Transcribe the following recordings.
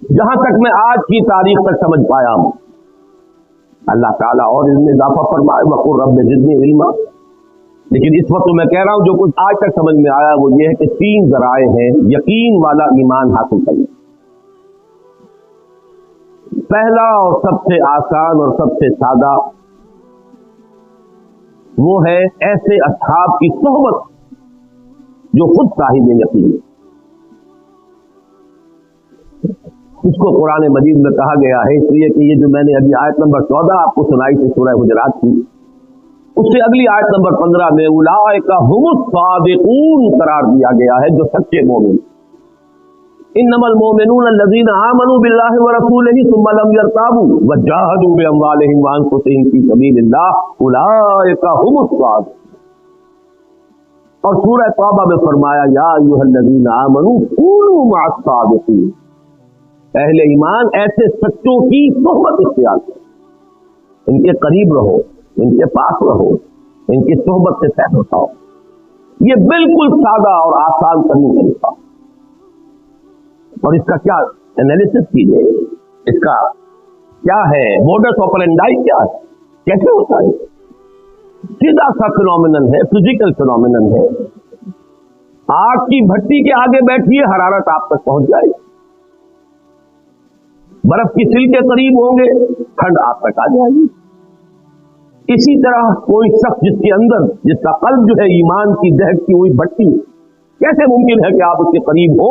جہاں تک میں آج کی تاریخ تک سمجھ پایا ہوں، اللہ تعالیٰ اور اس میں اضافہ فرمائے وقل رب زدنی علما، لیکن اس وقت میں کہہ رہا ہوں جو کچھ آج تک سمجھ میں آیا وہ یہ ہے کہ 3 ذرائع ہیں یقین والا ایمان حاصل کرنے۔ پہلا اور سب سے آسان اور سب سے سادہ وہ ہے ایسے اصحاب کی صحبت جو خود صاحب یقین ہے۔ اس کو قرآن مجید میں کہا گیا ہے اس لیے کہ یہ جو میں نے ابھی آیت نمبر 14 آپ کو سنائی تھی سورہ حجرات کی، اس سے اگلی آیت نمبر 15 میں اولئک هم الصادقون قرار دیا گیا ہے، جو سچے مومن۔ انما المؤمنون الذين آمنوا بالله ورسوله ثم لم يرتابوا وجاهدوا باموالهم وانفسهم في سبيل الله اولئک هم الصادقون۔ اور سورہ توبہ میں فرمایا یا ایھا الذین آمنوا کونوا مع الصادقین، اہل ایمان ایسے سچوں کی صحبت اختیار کرو، ان کے قریب رہو، ان کے پاس رہو، ان کی صحبت سے فیض اٹھاؤ۔ یہ بالکل سادہ اور آسان ترین طریقہ، اور اس کا کیا انالیسس کیجیے، اس کا کیا ہے موڈس آپرینڈائی کیا ہے، کیسے ہوتا ہے؟ سیدھا سا فینومینن ہے، فزیکل فینومینن ہے۔ آگ کی بھٹی کے آگے بیٹھیے، حرارت آپ تک پہنچ جائے گی، برف کی سل کے قریب ہوں گے، ٹھنڈ آپ تک آ جائے گی۔ اسی طرح کوئی شخص جس کے اندر، جس کا قلب جو ہے ایمان کی دہکتی ہوئی بھٹی، کیسے ممکن ہے کہ آپ اس کے قریب ہو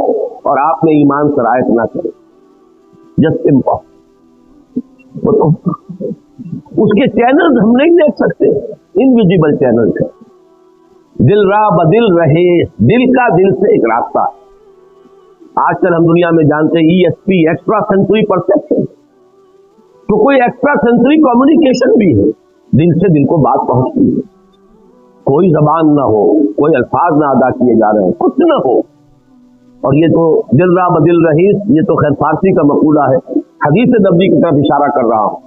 اور آپ نے ایمان سرایت نہ کرے؟ Just impossible. وہ تو اس کے چینلز ہم نہیں دیکھ سکتے، انویزیبل چینلز ہیں۔ دل را بدل رہے، دل کا دل سے ایک راستہ ہے۔ آج کل ہم دنیا میں جانتے ہیں ESP ایکسٹرا سینسری پرسیپشن، تو کوئی ایکسٹرا سینسری کمیونیکیشن بھی ہے، دل سے دل کو بات پہنچتی ہے، کوئی زبان نہ ہو، کوئی الفاظ نہ ادا کیے جا رہے ہیں، کچھ نہ ہو۔ اور یہ تو دل را بدل رہی، یہ تو خیر فارسی کا مقولہ ہے، حدیث نبوی کی طرف اشارہ کر رہا ہوں۔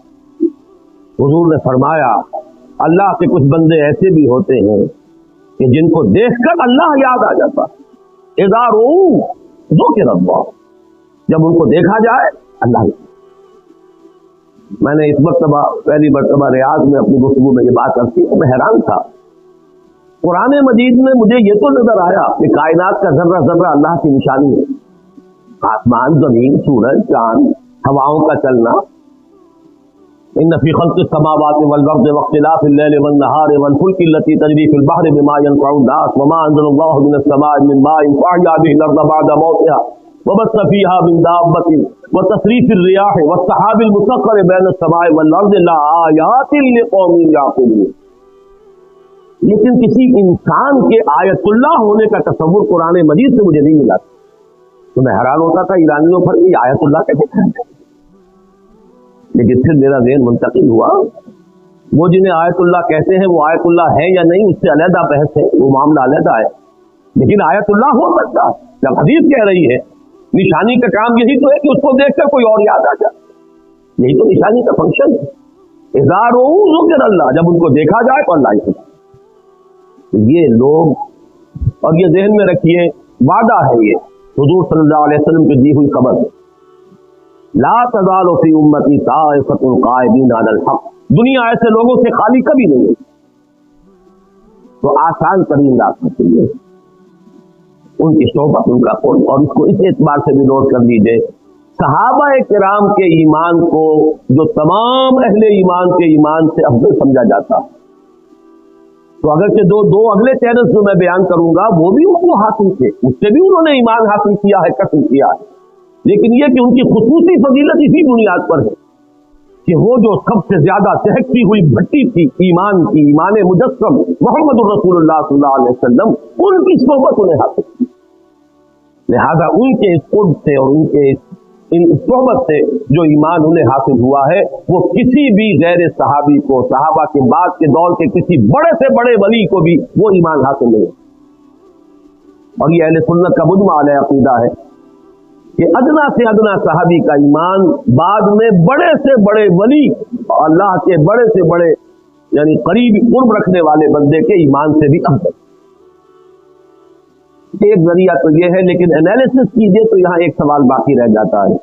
حضور نے فرمایا اللہ کے کچھ بندے ایسے بھی ہوتے ہیں کہ جن کو دیکھ کر اللہ یاد آ جاتا ہے، اذا رؤوا ذکر اللہ، جب ان کو دیکھا جائے اللہ یاد۔ میں نے اس مرتبہ پہلی مرتبہ ریاض میں اپنی گفتگو میں یہ بات کرتی، میں حیران تھا، قرآن مجید میں مجھے یہ تو نظر آیا کہ کائنات کا ذرہ ذرہ اللہ کی نشانی ہے، آسمان، زمین، سورج، چاند، ہواؤں کا چلنا، ان فی خلق السماوات والارض واختلاف الليل والنهار والفلك التي تجري في البحر بما ينفع الناس وما انزل الله من السماء من ماء فاحيا به الارض بعد موتها وبث فيها من دابة وتصريف الرياح والسحاب المسخر بين السماء والارض لآيات لقوم يعقلون۔ لیکن کسی انسان کے آیت اللہ ہونے کا تصور قرآن مجید سے مجھے نہیں ملا، تو میں حیران ہوتا تھا ایرانیوں پر یہ آیت اللہ کیسے کہتے ہیں۔ لیکن پھر میرا ذہن منتقل ہوا، وہ جنہیں آیت اللہ کہتے ہیں وہ آیت اللہ ہے یا نہیں، اس سے علیحدہ بحث ہے، وہ معاملہ علیحدہ ہے، لیکن آیت اللہ ہو سکتا ہے۔ جب حدیث کہہ رہی ہے نشانی کا کام یہی تو ہے کہ اس کو دیکھ کر کوئی اور یاد آ جائے، یہی تو نشانی کا فنکشن ہے۔ اذا رؤوا ذکر اللہ، جب ان کو دیکھا جائے تو اللہ ہی۔ یہ لوگ، اور یہ ذہن میں رکھیے وعدہ ہے، یہ حضور صلی اللہ علیہ وسلم کی دی ہوئی خبر ہے، لا تزال فی امتی طائفۃ قائمین علی الحق، دنیا ایسے لوگوں سے خالی کبھی نہیں ہے۔ تو آسان ترین راستہ چاہیے ان کی صحبت، ان کا قرب، اور اس کو اس اعتبار سے بھی نوٹ کر لیجیے، صحابہ کرام کے ایمان کو جو تمام اہل ایمان کے ایمان سے افضل سمجھا جاتا، تو اگرچہ دو اگلے چینلز جو میں بیان کروں گا وہ بھی ان کو حاصل تھے، اس سے بھی انہوں نے ایمان حاصل کیا ہے، کسب کیا ہے، لیکن یہ کہ ان کی خصوصی فضیلت اسی بنیاد پر ہے کہ وہ جو سب سے زیادہ دہکتی ہوئی بھٹی تھی ایمان کی، ایمان مجسم محمد الرسول اللہ صلی اللہ علیہ وسلم، ان کی صحبت انہیں حاصل کی۔ لہذا ان کے اس قرب سے اور ان کے ان صحبت سے جو ایمان انہیں حاصل ہوا ہے، وہ کسی بھی غیر صحابی کو، صحابہ کے بعد کے دور کے کسی بڑے سے بڑے ولی کو بھی وہ ایمان حاصل نہیں۔ اور یہ اہل سنت کا مجمع علیہ عقیدہ ہے کہ ادنا سے ادنا صحابی کا ایمان بعد میں بڑے سے بڑے ولی، اللہ کے بڑے سے بڑے یعنی قریب قرب رکھنے والے بندے کے ایمان سے بھی افضل۔ ایک ذریعہ تو یہ ہے، لیکن انالیسس کیجئے تو یہاں ایک سوال باقی رہ جاتا ہے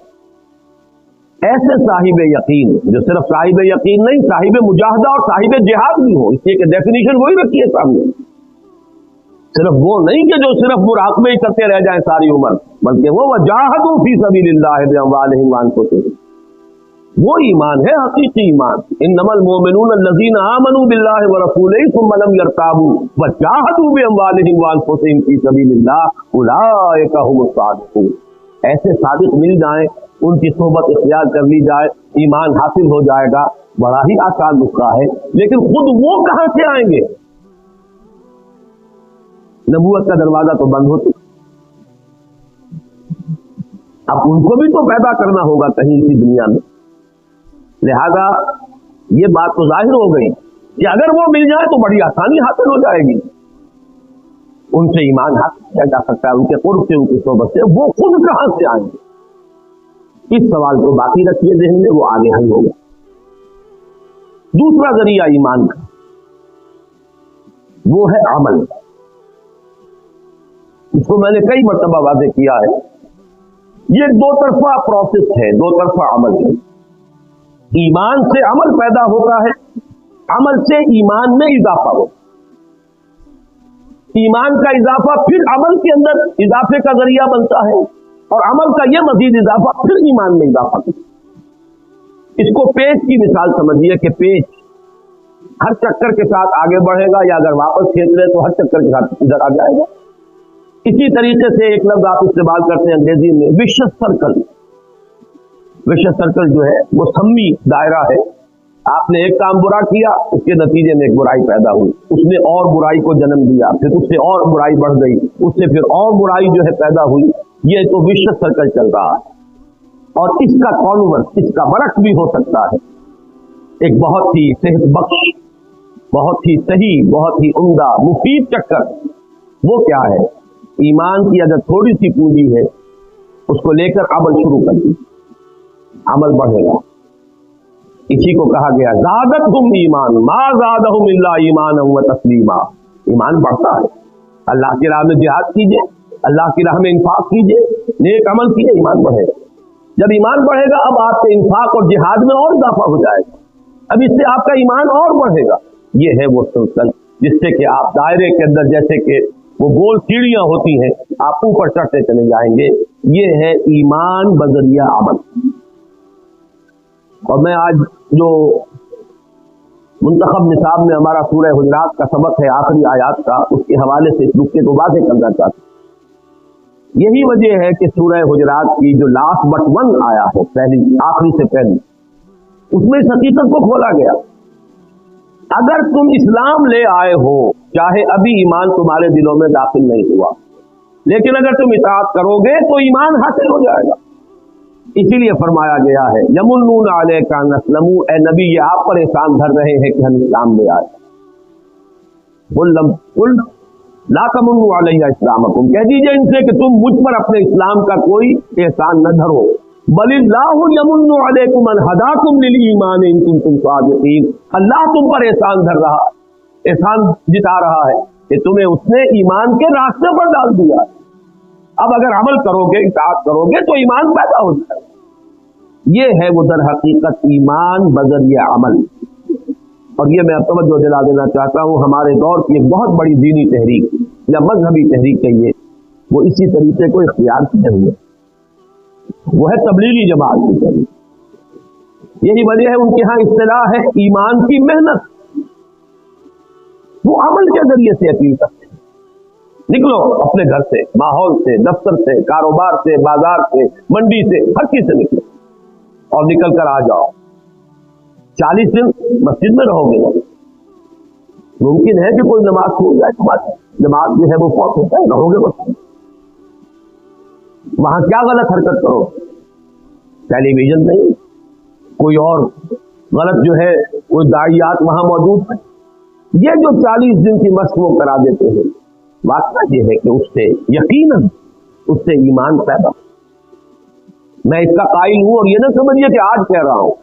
ایسے صاحب یقین جو صرف صاحب یقین نہیں، صاحب مجاہدہ اور صاحب جہاد بھی ہو، اس لیے کہ ڈیفینیشن وہی رکھی ہے سامنے. صرف وہ نہیں کہ جو صرف مراقبے ہی کرتے رہ جائیں ساری عمر، بلکہ وہ وجاہدوا فی سبیل اللہ باموالہم وانفسہم. وہ ایمان ہے حقیقی ایمان. انما المؤمنون الذین آمنوا باللہ ورسولہ ثم لم یرتابوا وجاہدوا باموالہم وانفسہم فی سبیل اللہ اولئک هم الصادقون. ایسے صادق مل جائیں، ان کی صحبت اختیار کر لی جائے، ایمان حاصل ہو جائے گا. بڑا ہی آسان نسخہ ہے، لیکن خود وہ کہاں سے آئیں گے؟ نبوت کا دروازہ تو بند ہو چکا. اب ان کو بھی تو پیدا کرنا ہوگا کہیں اسی دنیا میں. لہذا یہ بات تو ظاہر ہو گئی کہ اگر وہ مل جائے تو بڑی آسانی حاصل ہو جائے گی. ان سے ایمان حاصل کیا جا سکتا ہے، ان کے قرب سے، ان کی صحبت سے. وہ خود کہاں سے آئیں گے؟ اس سوال کو باقی رکھیے ذہن میں، وہ آگے حل ہوگا. دوسرا ذریعہ ایمان کا وہ ہے عمل. اس کو میں نے کئی مرتبہ واضح کیا ہے. یہ ایک دو طرفہ پروسیس ہے، دو طرفہ عمل ہے. ایمان سے عمل پیدا ہوتا ہے، عمل سے ایمان میں اضافہ ہوتا ہے. ایمان کا اضافہ پھر عمل کے اندر اضافے کا ذریعہ بنتا ہے، اور عمل کا یہ مزید اضافہ پھر ایمان میں اضافہ کرتا ہے. اس کو پیچ کی مثال سمجھیے کہ پیچ ہر چکر کے ساتھ آگے بڑھے گا، یا اگر واپس کھینچ لے تو ہر چکر کے ساتھ ادھر آ جائے گا. اسی طریقے سے ایک لفظ آپ استعمال کرتے ہیں انگریزی میں، وشس سرکل. وشس سرکل جو ہے وہ سمی دائرہ ہے. آپ نے ایک کام برا کیا، اس کے نتیجے میں ایک برائی پیدا ہوئی، اس نے اور برائی کو جنم دیا، پھر اس سے اور برائی بڑھ گئی، اس سے پھر اور برائی جو ہے پیدا ہوئی. یہ تو وشس سرکل چل رہا ہے. اور اس کا کانورس، اس کا برعکس بھی ہو سکتا ہے. ایک بہت ہی صحت بخش، بہت ہی صحیح، بہت ہی عمدہ مفید چکر. وہ کیا ہے؟ ایمان کی اگر تھوڑی سی پونجی ہے، اس کو لے کر عمل شروع کر دی، عمل بڑھے گا. اسی کو کہا گیا زادتہم ایمان ما زادہم الا ایمانا و تسلیما. ایمان بڑھتا ہے. اللہ کی راہ میں جہاد کیجئے، اللہ کی راہ میں انفاق کیجئے، نیک عمل کیجئے، ایمان بڑھے گا. جب ایمان بڑھے گا، اب آپ کے انفاق اور جہاد میں اور اضافہ ہو جائے گا. اب اس سے آپ کا ایمان اور بڑھے گا. یہ ہے وہ سلسلہ جس سے کہ آپ دائرے کے اندر جیسے کہ وہ گول سیڑھیاں ہوتی ہیں، آپ اوپر چڑھتے چلے جائیں گے. یہ ہے ایمان بذریعہ عمل. اور میں آج جو منتخب نصاب میں ہمارا سورہ حجرات کا سبق ہے، آخری آیات کا، اس کے حوالے سے اس نقطے کو واضح کرنا چاہتا ہوں. یہی وجہ ہے کہ سورہ حجرات کی جو لاسٹ بٹ ون آیا ہے، پہلی آخری سے پہلی، اس میں اس حقیقت کو کھولا گیا. اگر تم اسلام لے آئے ہو، چاہے ابھی ایمان تمہارے دلوں میں داخل نہیں ہوا، لیکن اگر تم اطاعت کرو گے تو ایمان حاصل ہو جائے گا. اسی لیے فرمایا گیا ہے یمنون علیک ان اسلموا، اے نبی یہ آپ پر احسان دھر رہے ہیں کہ ہم اسلام لے آئے. قل لا تمنوا علی اسلامکم، کہہ دیجئے ان سے کہ تم مجھ پر اپنے اسلام کا کوئی احسان نہ دھرو. بل اللہ یمن علیکم ان ہداکم للایمان ان کنتم صادقین. اللہ تم پر احسان دھر رہا، احسان جتا رہا ہے کہ تمہیں اس نے ایمان کے راستے پر ڈال دیا. اب اگر عمل کرو گے، اطاعت کرو گے تو ایمان پیدا ہو جائے. یہ ہے وہ در حقیقت ایمان بذریعہ عمل. اور یہ میں اب توجہ دلا دینا چاہتا ہوں، ہمارے دور کی ایک بہت بڑی دینی تحریک یا مذہبی تحریک کہیے، وہ اسی طریقے کو اختیار کیے ہوئے، وہ ہے تبلیغی جماعت کی تحریک. یہی وجہ ہے ان کے ہاں اصطلاح ہے ایمان کی محنت. وہ عمل کے ذریعے سے اپیل کرتے ہیں. نکلو اپنے گھر سے، ماحول سے، دفتر سے، کاروبار سے، بازار سے، منڈی سے، ہر چیز سے نکلو اور نکل کر آ جاؤ. 40 دن مسجد میں رہو گے. ممکن ہے کہ کوئی نماز چھوٹ جائے، تمہاری نماز جو ہے وہ فوت ہوتا ہے، رہو گے بس. وہاں کیا غلط حرکت کرو؟ ٹیلی ویژن نہیں، کوئی اور غلط جو ہے کوئی داعیات وہاں موجود ہیں. یہ جو 40 دن کی مشق وہ کرا دیتے ہیں، واقعہ یہ ہے کہ اس سے یقیناً اس سے ایمان پیدا. میں اس کا قائل ہوں، اور یہ نہ سمجھیے کہ آج کہہ رہا ہوں.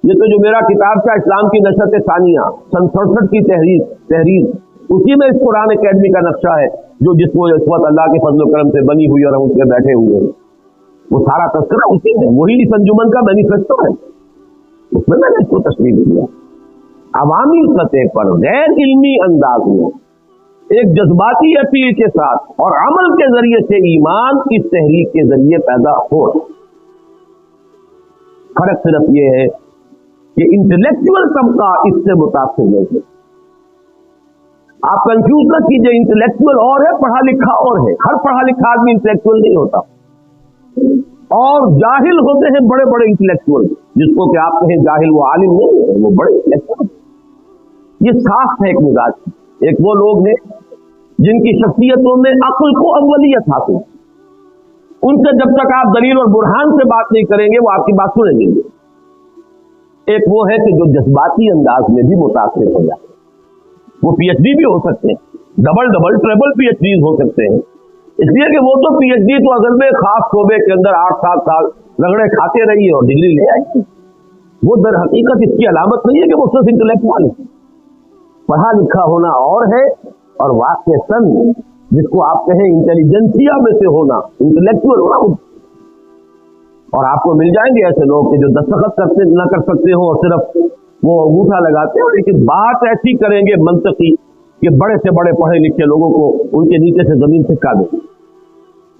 یہ تو جو میرا کتاب کا اسلام کی نشرت ثانیہ سن 67 کی تحریر، اسی میں اس قرآن اکیڈمی کا نقشہ ہے جو جس کو اس وقت اللہ کے فضل و کرم سے بنی ہوئی اور ہم اس میں بیٹھے ہوئے ہیں. वो सारा तस्करा उसी में, वही इस अंजुमन का मैनिफेस्टो है, उसमें मैंने इसको तस्लीम दिया। अवामी सतह पर गैर इल्मी अंदाज में एक जज्बाती अपील के साथ और अमल के जरिए से ईमान इस तहरीक के जरिए पैदा हो। फर्क सिर्फ ये है कि इंटेलेक्चुअल तबका इससे मुतासिर नहीं है। आप कंफ्यूज न कीजिए, इंटेलेक्चुअल और है, पढ़ा लिखा और है। हर पढ़ा लिखा आदमी इंटेलेक्चुअल नहीं होता, और जाहिल होते हैं बड़े बड़े इंटेलेक्चुअल, जिसको कि आप कहें जाहिल वो आलिम नहीं है, वो बड़े इंटेलेक्चुअल। ये साफ है एक मिजाज। एक वो लोग हैं जिनकी शख्सियतों में अक्ल को अव्वलियत हासिल, उनसे जब तक आप दलील और बुरहान से बात नहीं करेंगे वो आपकी बात सुनेंगे। एक वो है कि जो जज्बाती अंदाज में भी मुतासिर हो जाए, वो पीएचडी भी हो सकते हैं, डबल ट्रिपल पीएचडी हो सकते हैं, इसलिए कि वो तो पीएचडी तो असल में खास शोबे के अंदर 8-7 साल रगड़े खाते रहिए और डिग्री ले आएंगे। वो दर हकीकत इसकी अलामत नहीं है कि वो सिर्फ इंटेलेक्चुअल है। पढ़ा लिखा होना और है, और वाक़ई जिसको आप कहें इंटेलिजेंसिया में से होना, इंटेलेक्चुअल होना। और आपको मिल जाएंगे ऐसे लोग कि जो दस्तखत करते न कर सकते हो और सिर्फ वो अंगूठा लगाते हो, लेकिन बात ऐसी करेंगे मंतकी कि बड़े से बड़े पढ़े लिखे लोगों को उनके नीचे से जमीन सिक्का देंगे।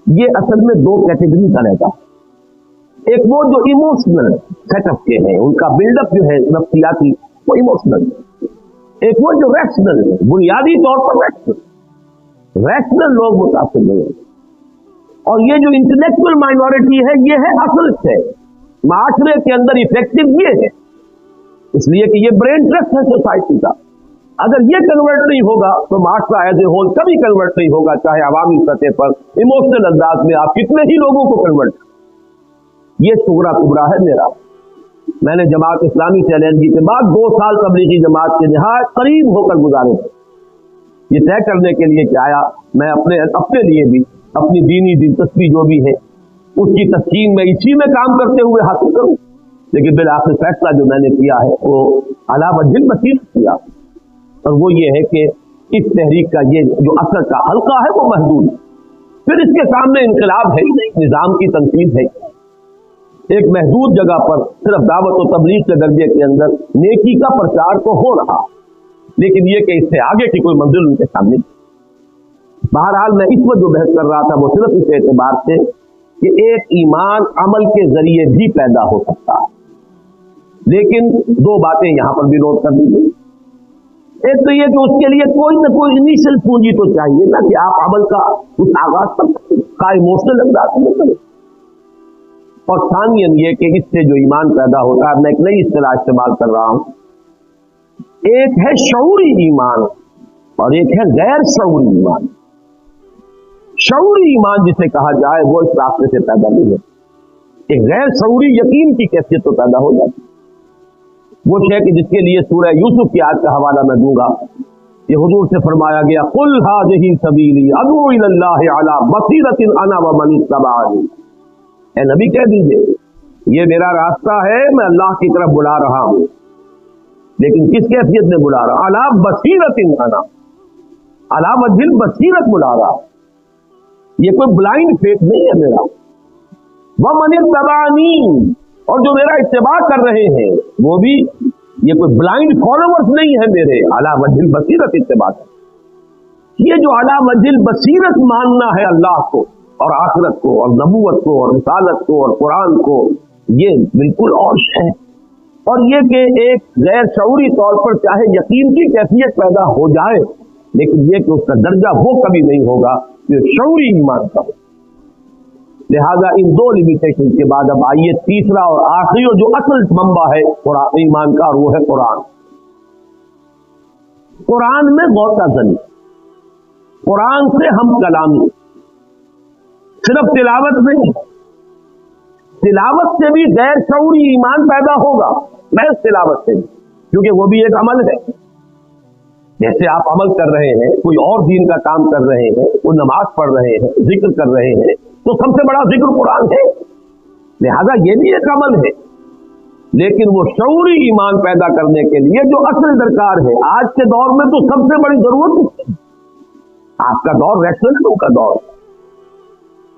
ये असल में दो कैटेगरी का रहता है। एक वो जो इमोशनल सेटअप के हैं, उनका बिल्डअप जो है नफ्सियाती, वो इमोशनल। एक वो जो रैशनल है, बुनियादी तौर पर रैशनल लोग मुतासिर नहीं है। और ये जो इंटेलेक्चुअल माइनॉरिटी है, ये है असल से माशरे के अंदर इफेक्टिव ये है, इसलिए कि ये ब्रेन ट्रस्ट है सोसाइटी का। अगर ये कन्वर्ट नहीं होगा तो माशरा एज ए होल कभी कन्वर्ट नहीं होगा, चाहे अवामी सतह पर इमोशनल अंदाज में आप कितने ही लोगों को कन्वर्ट। ये सुगरा कुबरा है मेरा। मैंने जमात इस्लामी से अलहदगी के बाद 2 साल तबलीगी जमात के निहायत करीब होकर गुजारे थे, ये तय करने के लिए कि आया मैं अपने लिए भी अपनी दीनी दिलचस्पी जो भी है उसकी तस्कीन में इसी में काम करते हुए हासिल करूं। लेकिन बिलाखिर फैसला जो मैंने किया है वो अला वजहिल बसीरत किया, और वो ये है कि इस तहरीक का ये जो असर का हल्का है वो महदूद है। फिर इसके सामने इनकलाब है ही नहीं, निज़ाम की तनकीद है। एक महदूद जगह पर सिर्फ दावत और तबलीग के दर्जे के अंदर नेकी का प्रचार तो हो रहा, लेकिन ये कि इससे आगे की कोई मंजिल उनके सामने। बहरहाल मैं इस वक्त जो बहस कर रहा था वो सिर्फ इस एतबार से कि एक ईमान अमल के जरिए भी पैदा हो सकता है, लेकिन 2 बातें यहां पर भी नोट कर लीजिए। एक तो ये कि उसके लिए कोई ना कोई इनिशियल पूंजी तो चाहिए ना, कि आप अमल का उस आगाज तक का इमोशनल अंदाज में करें। और सानियन ये कि इससे जो ईमान पैदा होता है, मैं एक नई इस्तिलाह इस्तेमाल कर रहा हूं, एक है शऊरी ईमान और एक है गैर शऊरी ईमान। शऊरी ईमान जिसे कहा जाए वो इस रास्ते से पैदा नहीं है। एक गैर शऊरी यकीन की कैफियत तो पैदा हो जाती है। वो शे कि जिसके लिए सूरह यूसुफ की आयत का हवाला मैं दूंगा, ये हुजूर से फरमाया गया, कुल हाज़िही सबीली अदू इलल्लाहि अला बसीरतिन अना व मन इत्तबाअनी। ए नबी कह दीजिए ये मेरा रास्ता है, मैं अल्लाह की तरफ बुला रहा हूं, लेकिन किस कैफियत में बुला रहा? अला बसीरतिन अना, अला वजिल बसीरत बुला रहा। ये कोई ब्लाइंड फेथ नहीं है मेरा। व मन इत्तबाअनी, और जो मेरा इत्तिबा कर रहे हैं वो भी ये कोई ब्लाइंड फॉलोवर्स नहीं है मेरे। अला वजिल बसीरत इत्तिबा, ये जो अला वजिल बसीरत मानना है अल्लाह को और आखिरत को और नबूवत को और रिसालत को और कुरान को, ये बिल्कुल और है। और ये कि एक गैर शऊरी तौर पर चाहे यकीन की कैफियत पैदा हो जाए, लेकिन ये कि उसका दर्जा वो कभी नहीं होगा जो शऊरी ईमान का हो। लिहाजा इन 2 लिमिटेशन के बाद अब आइए तीसरा और आखिरी और जो असल मंबा है कुरान ईमान का, और वो है कुरान। कुरान में गौता ज़नी, कुरान से हम कलामी, सिर्फ तिलावत नहीं, तिलावत से भी गैर शऊरी ईमान पैदा होगा, महज तिलावत से भी, क्योंकि वो भी एक अमल है। जैसे आप अमल कर रहे हैं, कोई और दीन का काम कर रहे हैं, वो नमाज पढ़ रहे हैं, जिक्र कर रहे हैं, तो सबसे बड़ा जिक्र कुरान है, लिहाजा ये भी एक अमल है। लेकिन वो शऊरी ईमान पैदा करने के लिए जो असल दरकार है, आज के दौर में तो सबसे बड़ी जरूरत है। आपका दौर रैशनलिज्म का दौर,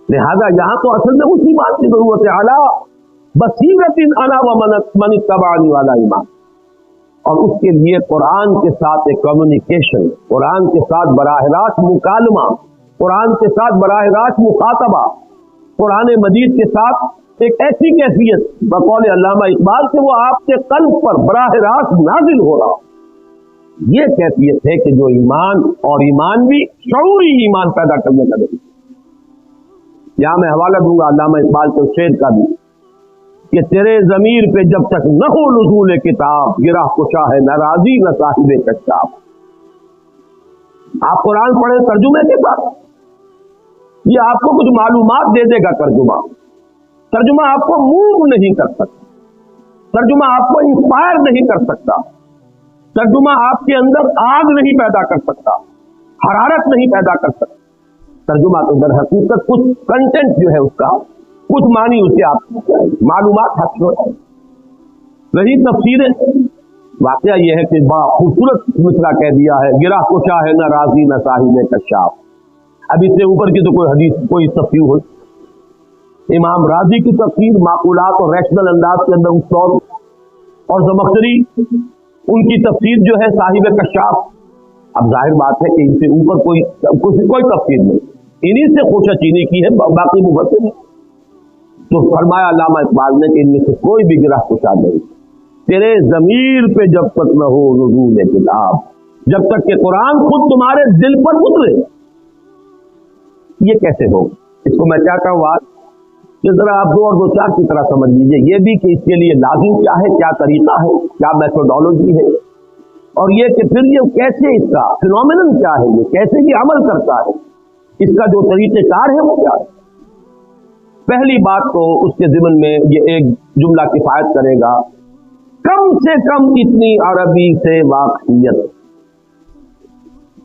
لہذا یہاں تو اصل میں اسی بات کی ضرورت ہے، اعلیٰ بصیرت انا و من اتبعنی والا ایمان، اور اس کے لیے قرآن کے ساتھ ایک کمیونیکیشن، قرآن کے ساتھ براہ راست مکالمہ، قرآن کے ساتھ براہ راست مخاطبہ، قرآن مجید کے ساتھ ایک ایسی کیفیت بقول علامہ اقبال کہ وہ آپ کے قلب پر براہ راست نازل ہو رہا، یہ کیفیت ہے کہ جو ایمان، اور ایمان بھی شعوری ایمان پیدا کرنے کا ذریعہ۔ یہاں میں حوالہ دوں گا علامہ اقبال کے شعر کا بھی کہ تیرے ضمیر پہ جب تک نہ ہو نزول کتاب، گرہ کشا ہے نہ راضی نہ صاحب کشاف۔ آپ قرآن پڑھیں ترجمے کے ساتھ، یہ آپ کو کچھ معلومات دے دے گا، ترجمہ آپ کو موو نہیں کر سکتا، ترجمہ آپ کو انسپائر نہیں کر سکتا، ترجمہ آپ کے اندر آگ نہیں پیدا کر سکتا، حرارت نہیں پیدا کر سکتا۔ ترجمہ تو در حقیقت کچھ کنٹینٹ جو ہے اس کا، کچھ معنی اسے آپ کو معلومات حاصل ہو جائے۔ وہی تفسیر واقعہ یہ ہے کہ بڑا خوبصورت مصرع کہہ دیا ہے، گرہ کشا ہے نہ راضی نہ صاحب کشاف۔ اب اس سے اوپر کی تو کوئی حدیث، کوئی تفسیر ہو، امام راضی کی تفسیر معقولات اور ریشنل انداز کے اندر اس دور، اور زمخشری ان کی تفسیر جو ہے صاحب کشاف۔ اب ظاہر بات ہے کہ ان سے اوپر کوئی تفسیر نہیں، انہی سے خوشہ چینی کی ہے باقی مفسرین۔ تو فرمایا علامہ اقبال نے کہ ان میں سے کوئی بھی گرہ کشا نہیں، تیرے ضمیر پہ جب تک نہ ہو نزول کتاب، جب تک کہ قرآن خود تمہارے دل پر اترے۔ یہ کیسے ہو؟ اس کو میں چاہتا ہوں آج کہ ذرا آپ دو اور دو چار کی طرح سمجھ لیجئے، یہ بھی کہ اس کے لیے لازم کیا ہے، کیا طریقہ ہے، کیا میتھوڈالوجی ہے، اور یہ کہ پھر یہ کیسے، اس کا فینومینن کیا ہے، یہ کیسے یہ عمل کرتا ہے، اس کا جو طریقہ کار ہے وہ کیا ہے۔ پہلی بات تو اس کے ضمن میں یہ ایک جملہ کفایت کرے گا، کم سے کم اتنی عربی سے واقفیت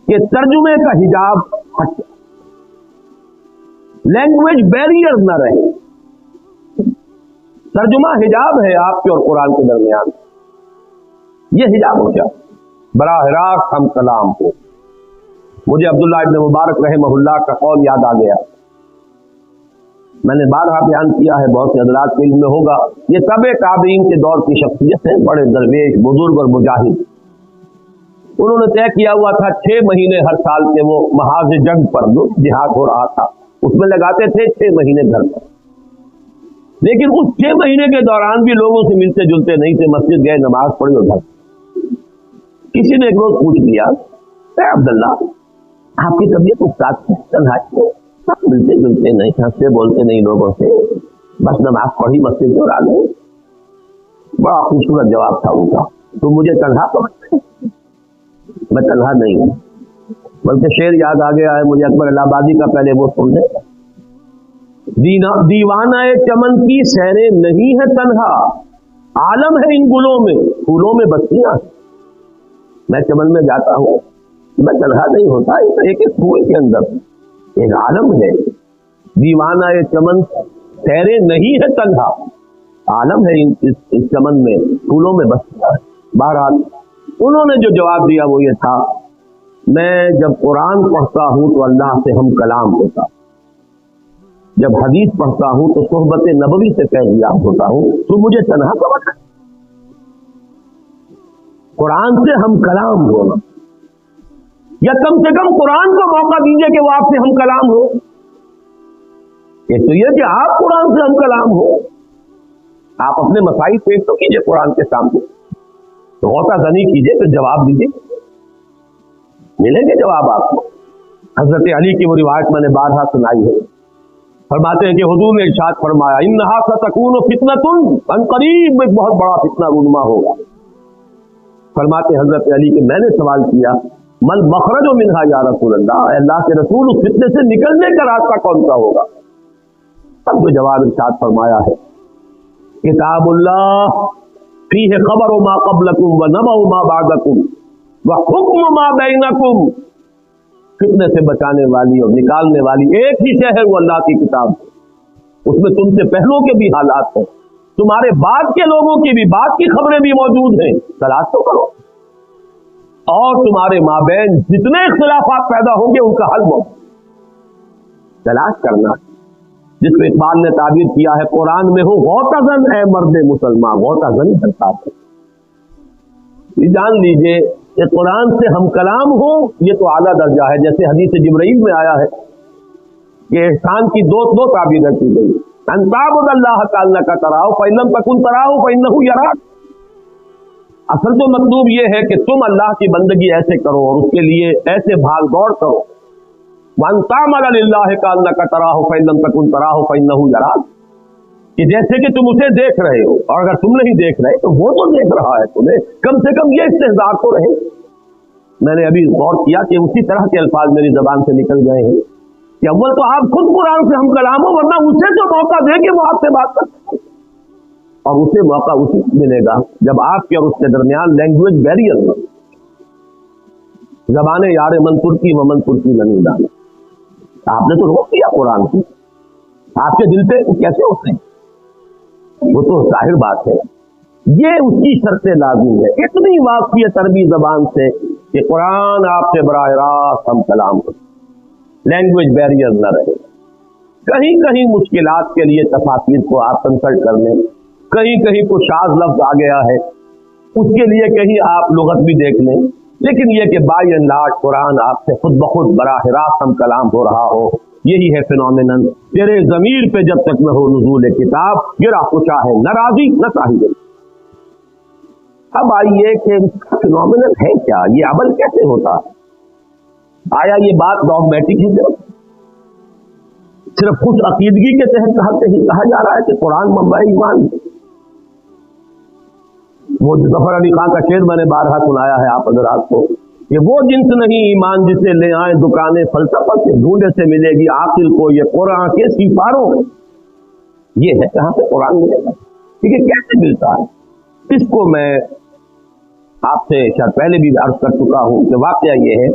کہ ترجمے کا حجاب ہٹ جائے، لینگویج بیریئر نہ رہے۔ ترجمہ حجاب ہے آپ کے اور قرآن کے درمیان، یہ حجاب ہو جائے، براہ راست ہم کلام ہو۔ مجھے عبداللہ ابن مبارک رحمہ اللہ کا قول یاد آ گیا، میں نے بارہا بیان کیا ہے، بہت سے حضرات کے علم میں ہوگا، یہ تابع تابعین کے دور کی شخصیت ہے، بڑے درویش بزرگ اور مجاہد۔ انہوں نے طے کیا ہوا تھا 6 مہینے ہر سال کے وہ محاذ جنگ پر جو جہاد ہو رہا تھا اس میں لگاتے تھے 6 مہینے گھر پر، لیکن اس 6 مہینے کے دوران بھی لوگوں سے ملتے جلتے نہیں تھے، مسجد گئے، نماز پڑھی اور گھر۔ کسی نے ایک روز پوچھ لیا، اے عبداللہ آپ کی طبیعت استاد سے تنہائی ہے، ملتے جلتے نہیں، ہنستے بولتے نہیں لوگوں سے، بس نماز پڑھی مسجد میں اور آ گئے۔ بڑا خوبصورت جواب تھا ان کا، تو مجھے تنہا سمجھتے ہیں؟ میں تنہا نہیں ہوں، بلکہ شعر یاد آ گیا ہے مجھے اکبر الہ آبادی کا، پہلے وہ سن لیں۔ دیوانہ چمن کی سیریں نہیں ہے تنہا، عالم ہے ان گلوں میں، پھولوں میں بستیاں۔ میں چمن میں جاتا ہوں، میں تنہا نہیں ہوتا، ایک ایک پھول کے اندر ایک عالم ہے۔ دیوانہ چمن سیریں نہیں ہے تنہا، عالم ہے اس چمن میں، پھولوں میں بستیاں۔ بہرحال انہوں نے جو جواب دیا وہ یہ تھا، میں جب قرآن پڑھتا ہوں تو اللہ سے ہم کلام ہوتا، جب حدیث پڑھتا ہوں تو صحبت نبوی سے فیضیاب ہوتا ہوں، تو مجھے تنہا سمجھتا۔ قرآن سے ہم کلام ہونا، یا کم سے کم قرآن کو موقع دیجیے کہ وہ آپ سے ہم کلام ہو۔ ایک تو یہ کہ آپ قرآن سے ہم کلام ہو، آپ اپنے مسائل پیش تو کیجیے قرآن کے سامنے، غوطہ زنی کیجیے، پھر جواب دیجیے، ملیں گے جواب آپ کو۔ حضرت علی کی وہ روایت میں نے بارہا سنائی ہے، فرماتے ہیں کہ حضور نے ارشاد فرمایا، انہا ستکون فتنۃ، ان قریب ایک بہت بڑا فتنہ رونما ہوگا۔ فرماتے حضرت علی کہ میں نے سوال کیا، مل مخرج منہا یا رسول اللہ، اے اللہ کے رسول اس فتنے سے نکلنے کا راستہ کون سا ہوگا؟ تب جو جواب ارشاد فرمایا ہے، کتاب اللہ فیہ خبر ما قبلکم و نبأ ما بعدکم و حکم ما بینکم۔ فتنے سے بچانے والی اور نکالنے والی ایک ہی شے ہے، وہ اللہ کی کتاب، اس میں تم سے پہلوں کے بھی حالات ہیں، تمہارے بعد کے لوگوں کی بھی، بعد کی خبریں بھی موجود ہیں، تلاش تو کرو، اور تمہارے مابین جتنے اختلافات پیدا ہوں گے ان کا حل موجود، تلاش کرنا۔ جس کو اقبال نے تعبیر کیا ہے قرآن میں ہو غوطہ اے مرد مسلمان، غوطہ زن کرتا ہے. یہ جان لیجئے کہ قرآن سے ہم کلام ہو یہ تو اعلیٰ درجہ ہے. جیسے حدیث جبرائیل میں آیا ہے کہ احسان کی دو تعبیریں کی گئی. ان تعبد اللہ کانک تراہ فإن لم تکن تراہ فإنہ یراک. اصل تو مطلوب یہ ہے کہ تم اللہ کی بندگی ایسے کرو اور اس کے لیے ایسے بھاگ دوڑ کرو. وان تعمل للہ کانک تراہ فإن لم تکن تراہ فإنہ یراک، کہ جیسے کہ تم اسے دیکھ رہے ہو اور اگر تم نہیں دیکھ رہے تو وہ تو دیکھ رہا ہے تمہیں. کم سے کم یہ استحضار تو رہے. میں نے ابھی غور کیا کہ اسی طرح کے الفاظ میری زبان سے نکل گئے ہیں کہ اول تو آپ خود قرآن سے ہم کلام ہو، ورنہ اسے تو موقع دے کہ وہ آپ سے بات کر سکے. اور اسے موقع اسی ملے گا جب آپ کے اور اس کے درمیان لینگویج بیریئر ہو. زبانیں یار من ترکی و من ترکی نہیں ڈالا. آپ نے تو روک دیا قرآن کی، آپ کے دل پہ کیسے ہوتے ہیں؟ وہ تو ظاہر بات ہے. یہ اس کی شرط لازم ہے. اتنی واقفیت عربی زبان سے کہ قرآن آپ سے براہ راست ہم کلام کریں، لینگویج بیریئر نہ رہے. کہیں کہیں مشکلات کے لیے تفاسیر کو آپ کنسلٹ کر لیں، کہیں کہیں کوئی شاذ لفظ آ گیا ہے اس کے لیے کہیں آپ لغت بھی دیکھ لیں. لیکن یہ کہ بائی اینڈ لارج قرآن آپ سے خود بخود براہ راست ہم کلام ہو رہا ہو، یہی ہے فینومینن. تیرے ضمیر پہ جب تک نہ ہو نزول کتاب گرا کچا ہے نہ راضی نہ صاحب. اب آئیے کہ فینومینن ہے کیا، یہ عمل کیسے ہوتا ہے؟ آیا یہ بات ڈاگمیٹک ہی صرف کچھ عقیدگی کے تحت کہا جا رہا ہے کہ قرآن منبع ایمان؟ وہ جو ظفر علی خان کا شعر میں نے بارہا سنایا ہے آپ حضرات کو کہ وہ جنس نہیں ایمان جسے لے آئے دکانیں فلسفہ سے، ڈھونڈے سے ملے گی عاقل کو یہ قرآن کے سپاروں. یہ ہے کہاں سے قرآن ملے گا، ٹھیک ہے؟ کیسے ملتا ہے؟ اس کو میں آپ سے شاید پہلے بھی عرض کر چکا ہوں کہ واقعہ یہ ہے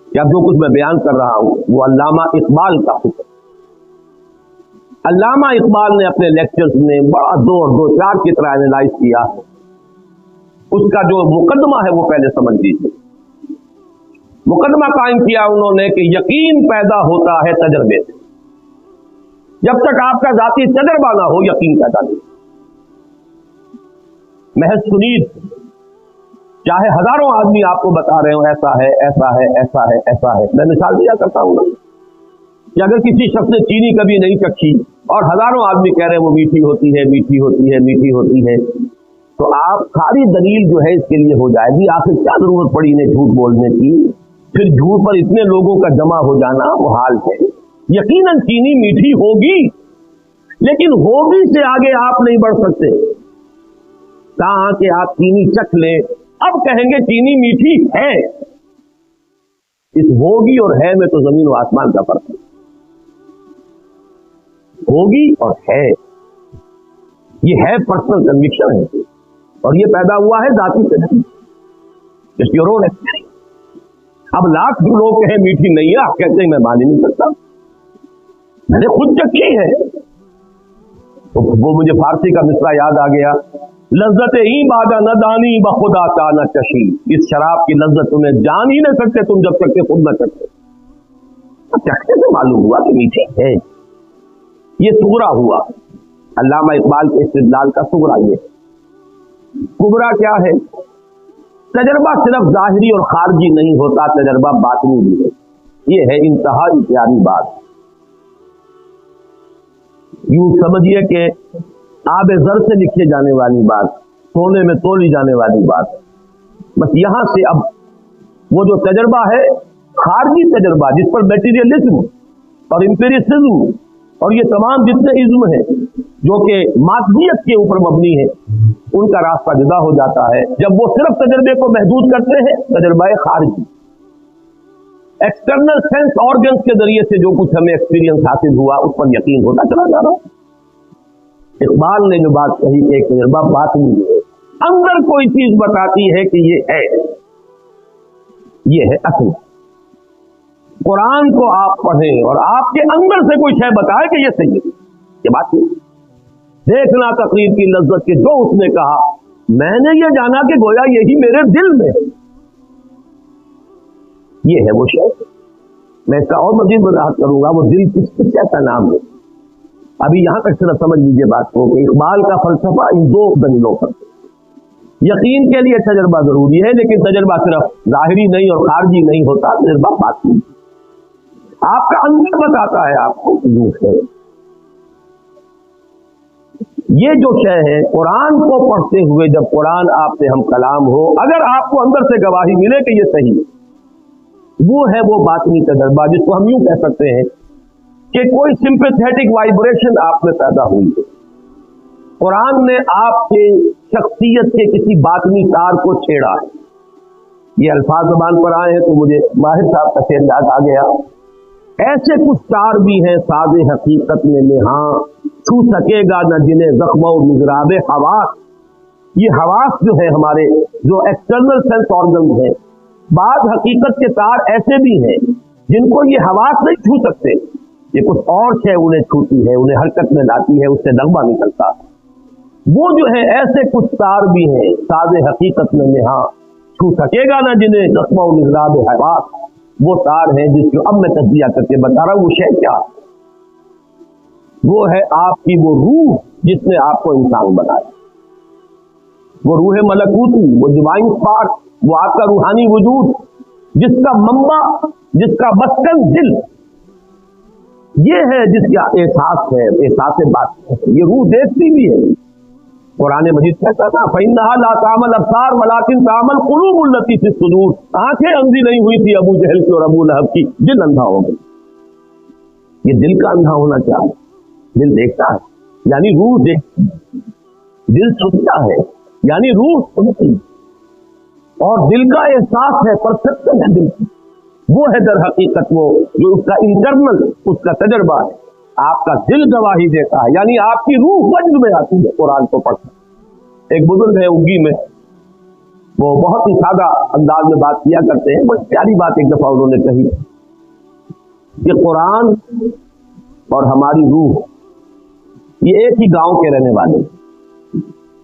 کہ اب جو کچھ میں بیان کر رہا ہوں وہ علامہ اقبال کا حکم. علامہ اقبال نے اپنے لیکچرز میں بڑا دو چار کی طرح اینالائز کیا. اس کا جو مقدمہ ہے وہ پہلے سمجھ لیجیے. مقدمہ قائم کیا انہوں نے کہ یقین پیدا ہوتا ہے تجربے سے. جب تک آپ کا ذاتی تجربہ نہ ہو یقین پیدا نہیں. محض سنید چاہے ہزاروں آدمی آپ کو بتا رہے ہو ایسا ہے ایسا ہے ایسا ہے ایسا ہے. میں مثال دیا کرتا ہوں کہ اگر کسی شخص نے چینی کبھی نہیں چکھی اور ہزاروں آدمی کہہ رہے ہیں وہ میٹھی ہوتی ہے میٹھی ہوتی ہے میٹھی ہوتی ہے، تو آپ ساری دلیل جو ہے اس کے لیے ہو جائے گی. آخر کیا ضرورت پڑی انہیں جھوٹ بولنے کی؟ پھر جھوٹ پر اتنے لوگوں کا جمع ہو جانا محال ہے. یقیناً چینی میٹھی ہوگی، لیکن ہوگی سے آگے آپ نہیں بڑھ سکتے. کہاں کہ آپ چینی چکھ لیں اب کہیں گے چینی میٹھی ہے. اس ہوگی اور ہے میں تو زمین و آسمان کا فرق ہے. ہوگی اور ہے، یہ ہے پرسنل کنوکشن ہے اور یہ پیدا ہوا ہے ذاتی تجربے. It's your own experience. اب لاکھ لوگ کہیں میٹھی نہیں ہے، آپ کہتے ہیں میں مان ہی نہیں سکتا، میں نے خود چکھی ہے. وہ مجھے فارسی کا مصرع یاد آ گیا، لذت ہی بادہ نہ دانی بخدا تا نہ چشی. اس شراب کی لذت تمہیں جان ہی نہ سکتے تم جب تک کہ خود نہ چکھتے. چکھنے سے معلوم ہوا کہ میٹھی ہے. یہ صغرا ہوا. علامہ اقبال کے استدلال کا صغرا یہ ہے. کبرا کیا ہے؟ تجربہ صرف ظاہری اور خارجی نہیں ہوتا، تجربہ باطنی بھی ہے. یہ ہے انتہائی پیاری بات. یوں سمجھیے کہ آب زر سے لکھے جانے والی بات، سونے میں تولی جانے والی بات. بس یہاں سے اب وہ جو تجربہ ہے خارجی تجربہ جس پر میٹیریلزم اور امپیریسزم اور یہ تمام جتنے ازم ہیں جو کہ مادیت کے اوپر مبنی ہے ان کا راستہ جدا ہو جاتا ہے جب وہ صرف تجربے کو محدود کرتے ہیں. تجربہ خارجی ایکسٹرنل سینس آرگنز کے ذریعے سے جو کچھ ہمیں ایکسپیرینس حاصل ہوا اس پر یقین ہوتا چلا جا رہا. اقبال نے جو بات کہی کہ ایک تجربہ باطنی ہے، اندر کوئی چیز بتاتی ہے کہ یہ ہے، یہ ہے اصل. قرآن کو آپ پڑھیں اور آپ کے اندر سے کوئی شے بتائے کہ یہ صحیح ہے. یہ بات نہیں. دیکھنا تقریر کی لذت کے جو اس نے کہا میں نے یہ جانا کہ گویا یہی میرے دل میں ہے. یہ ہے وہ شے. میں اس کا اور مزید وضاحت کروں گا. وہ دل کس شے کا نام ہے؟ अभी यहां तक सिर्फ समझ लीजिए बात को कि इकबाल का फलसफा इन दो दलीलों पर। यकीन के लिए तजर्बा जरूरी है, लेकिन तजर्बा सिर्फ जाहिरी नहीं और खारजी नहीं होता, तजर्बा बातिनी। आपका अंदर बताता है आपको झूठ है। ये जो शय है, कुरान को पढ़ते हुए जब कुरान आपसे हम कलाम हो, अगर आपको अंदर से गवाही मिले कि ये सही है, वो है वो बातिनी तजर्बा, जिसको हम यूं कह सकते हैं कि कोई सिंपैथेटिक वाइब्रेशन आप में पैदा हुई है। कुरान ने आपके शख्सियत के किसी बातिनी तार को छेड़ा है। ये अल्फाज ज़बान पर आए हैं तो मुझे माहिर साहब का शेर याद आ गया। ऐसे कुछ तार भी हैं साज़े हकीकत में नेहा, छू सकेगा न जिन्हें ज़ख्म और मिज़राब हवास। ये हवास जो है हमारे, जो एक्सटर्नल सेंस ऑर्गन हैं, बाद हकीकत के तार ऐसे भी हैं जिनको ये हवास नहीं छू सकते। ये कुछ और शय उन्हें छूती है, उन्हें हरकत में लाती है, उससे नगमा निकलता है। वो जो है ऐसे कुछ तार भी हैं साज़े हकीकत में नेहा, छू सकेगा ना जिन्हें ज़ख्म और मिज़राब हवास। वो तार है जिसको अब मैं तस्बिया करके बता रहा हूं। वो शय क्या? वो है आपकी वो रूह जिसने आपको इंसान बनाया। वो रूह मलकूती, वो डिवाइन स्पार्क, वो आपका रूहानी वजूद, जिसका मंबा, जिसका मस्कन दिल, ये है जिसका एहसास है, एहसास बात है। ये रूह देखती भी है। कुरान मजीद कहता था फ़इन्नहा ला तामल अब्सार वलाकिन तामल कुलूबुल लती फ़िस सुदूर। आंखें अंधी नहीं हुई थी अबू जहल की और अबू लहब की, दिल अंधा हो गया। ये दिल का अंधा होना चाहिए। दिल देखता है यानी रूह देखती, दिल सुनता है यानी रूह सुनती, और दिल का एहसास है, परसेप्शन है दिल की। वो है दर हकीकत वो जो उसका इंटरनल, उसका तजर्बा है। आपका दिल गवाही देता है, यानी आपकी रूह वजद में आती है कुरान को पढ़कर। एक बुजुर्ग है उग्गी में, वो बहुत ही सादा अंदाज में बात किया करते हैं। बड़ी प्यारी बात एक दफा उन्होंने कही कि कुरान और हमारी रूह ये एक ही गांव के रहने वाले,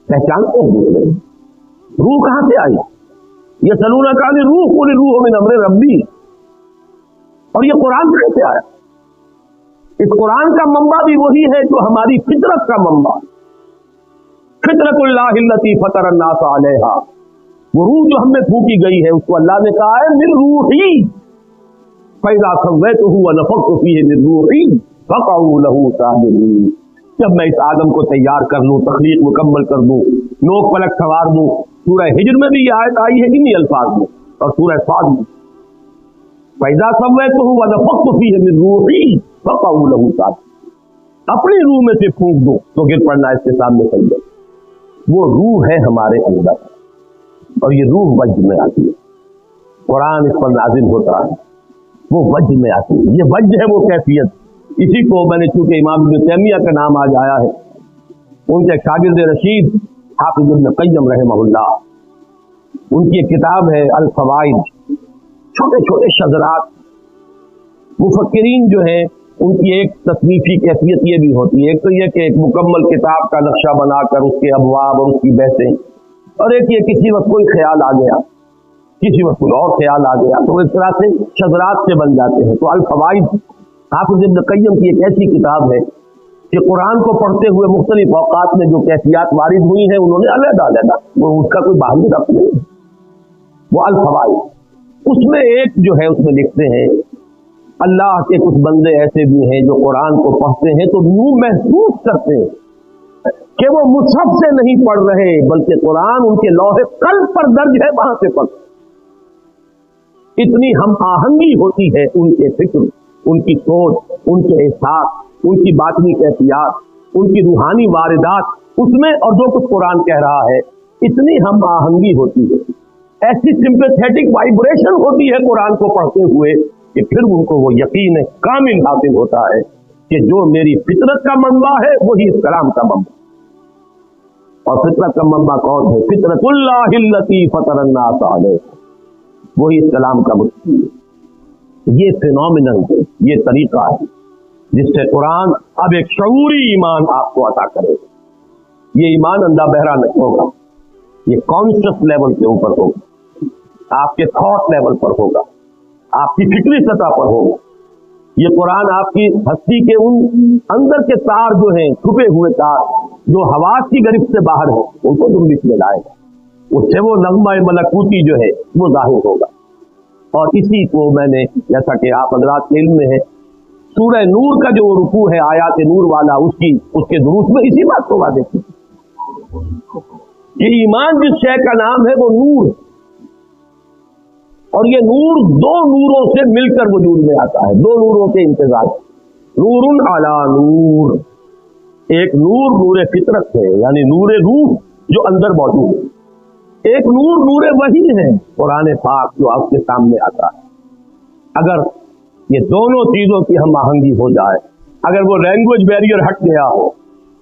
पहचानते हैं दूसरे। रूह कहां से आई? ये सलूना का रूह पूरी रूह में अमरे रब्बी, और ये कुरान कहां से आया? इस कुरान का मंबा भी वही है जो हमारी फितरत का मंबा, फितरतुल्लाहिल्लती फतरन्नास अलैहा। वो रूह जो हमें फूकी गई है, उसको अल्लाह ने कहा है मिन रूही फइज़ा सव्वैतुहु व नफ़ख्तु फीहि मिन रूही फक़ऊ लहू साजिदीन। जब मैं इस आदम को तैयार कर लूं, तख्लीक मुकम्मल कर दूं, नोक पलक सवार दूं। सूरह हिज्र में भी ये आयत आई है इन्हीं अल्फाज में, और सूरह साद में फइज़ा सव्वैतुहु व नफ़ख्तु फीहि मिन रूही फक़ऊ लहू साजिदीन। अपनी रूह में से फूंक दो तो गिर पड़ना इसके सामने सजदे। वो रूह है हमारे अंदर, और ये रूह वज्द में आती है। कुरान इस पर नाजिल होता है, वो वज्द में आती है। ये वज्द है वो कैफियत। इसी को मैंने, चूंकि इमाम इब्न तैमिया का नाम आज आया है, उनके शागिर्द रशीद हाफिज इब्न क़य्यम रहमहुल्लाह, उनकी एक किताब है अल फ़वाइद, छोटे छोटे शज़रात। मुफक्किरीन जो है उनकी एक तस्नीफी कैफियत ये भी होती है, एक तो ये कि एक मुकम्मल किताब का नक्शा बनाकर उसके अबवाब और उसकी बहसें, और एक ये किसी वक्त कोई ख्याल आ गया, किसी वक्त कोई और ख्याल आ गया, तो इस तरह से शज़रात से बन जाते हैं। तो अल फ़वाइद हाफिज इब्न क़य्यम की एक ऐसी किताब है कि कुरान को पढ़ते हुए मुख्तलिफ औक़ात में जो कैफियत वारिद हुई हैं उन्होंने अलग-अलग, वो उसका कोई बाहरी रब्त नहीं, वो अल फ़वाइद। उसमें एक जो है उसमें लिखते हैं अल्लाह के कुछ बंदे ऐसे भी हैं जो कुरान को पढ़ते हैं तो यूं महसूस करते हैं कि वो मुसहफ से नहीं पढ़ रहे, बल्कि कुरान उनके लौहे कल्ब पर दर्ज है, वहां से पढ़। इतनी हम आहंगी होती है उनके फिक्र, उनकी सोच, उनके एहसास, उनकी बातनी कैफियत, उनकी रूहानी वारिदात उसमें, और जो कुछ कुरान कह रहा है, इतनी हम आहंगी होती है, ऐसी सिंपैथेटिक वाइब्रेशन होती है कुरान को पढ़ते हुए कि फिर उनको वो यकीन कामिल हासिल होता है कि जो मेरी फितरत का मंबा है वही इस कलाम का मंबा। और फितरत का मंबा कौन है? फितरतुल्लाहिल्लती फतरन्नास अलैहा, वही इस कलाम का मुक्ति है। ये फिनोमिनल है, ये तरीका है जिससे कुरान अब एक शऊरी ईमान आपको अता करेगा। ये ईमान अंधा बहरा नहीं होगा, ये कॉन्शियस लेवल के ऊपर होगा, आपके थॉट लेवल पर होगा, आपकी फिक्री सतह पर होगा। یہ قرآن آپ کی ہستی کے ان اندر کے تار جو ہیں، چھپے ہوئے تار جو حواس کی گرفت سے باہر ہیں، ان کو تم میں لائے گا، اس سے وہ نغمہ ملکوتی جو ہے وہ ظاہر ہوگا۔ اور اسی کو میں نے، جیسا کہ آپ حضرات کے علم میں ہے، سورہ نور کا جو رکوع ہے آیات نور والا، اس کے دروس میں اسی بات کو واضح کی کہ ایمان جس شے کا نام ہے وہ نور، اور یہ نور دو نوروں سے مل کر وجود میں آتا ہے، دو نوروں کے امتزاج، نور علی نور، ایک نور نور فطرت ہے یعنی نور روح جو اندر موجود ہے، ایک نور نور وحی ہے قرآن پاک جو آپ کے سامنے آتا ہے۔ اگر یہ دونوں چیزوں کی ہم آہنگی ہو جائے، اگر وہ لینگویج بیریئر ہٹ گیا ہو،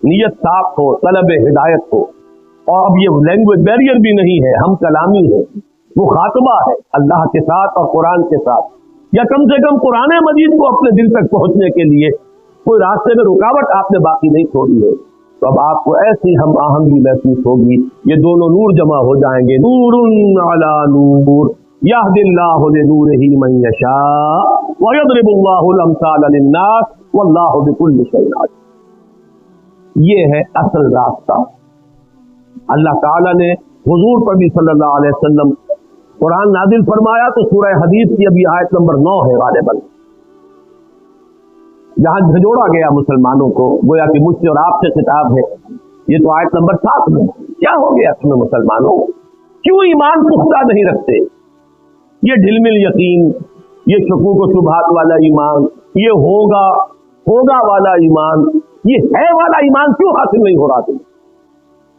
نیت صاف ہو، طلب ہدایت ہو، اور اب یہ لینگویج بیریئر بھی نہیں ہے، ہم کلامی ہے، وہ خاتمہ ہے اللہ کے ساتھ اور قرآن کے ساتھ، یا کم سے کم قرآن مجید کو اپنے دل تک پہنچنے کے لیے کوئی راستے میں رکاوٹ آپ نے باقی نہیں چھوڑی ہے، تو اب آپ کو ایسی ہم آہنگی محسوس ہوگی، یہ دونوں نور جمع ہو جائیں گے، نور علی نور یہدی اللہ لنورہ من یشاء ویضرب اللہ الامثال للناس واللہ بکل شیء علیم۔ یہ ہے اصل راستہ۔ اللہ تعالیٰ نے حضور پر بھی صلی اللہ علیہ وسلم قرآن نازل فرمایا تو سورہ حدیث کی ابھی آیت نمبر 9 ہے غالباً، جہاں جھنجھوڑا گیا مسلمانوں کو، گویا کہ مجھ سے اور آپ سے خطاب ہے۔ یہ تو آیت نمبر 7 میں، کیا ہو گیا تمہیں مسلمانوں، کیوں ایمان پختہ نہیں رکھتے؟ یہ ڈھل مل یقین، یہ شکوک و شبہات والا ایمان، یہ ہوگا والا ایمان، یہ ہے والا ایمان کیوں حاصل نہیں ہو رہا تمہیں؟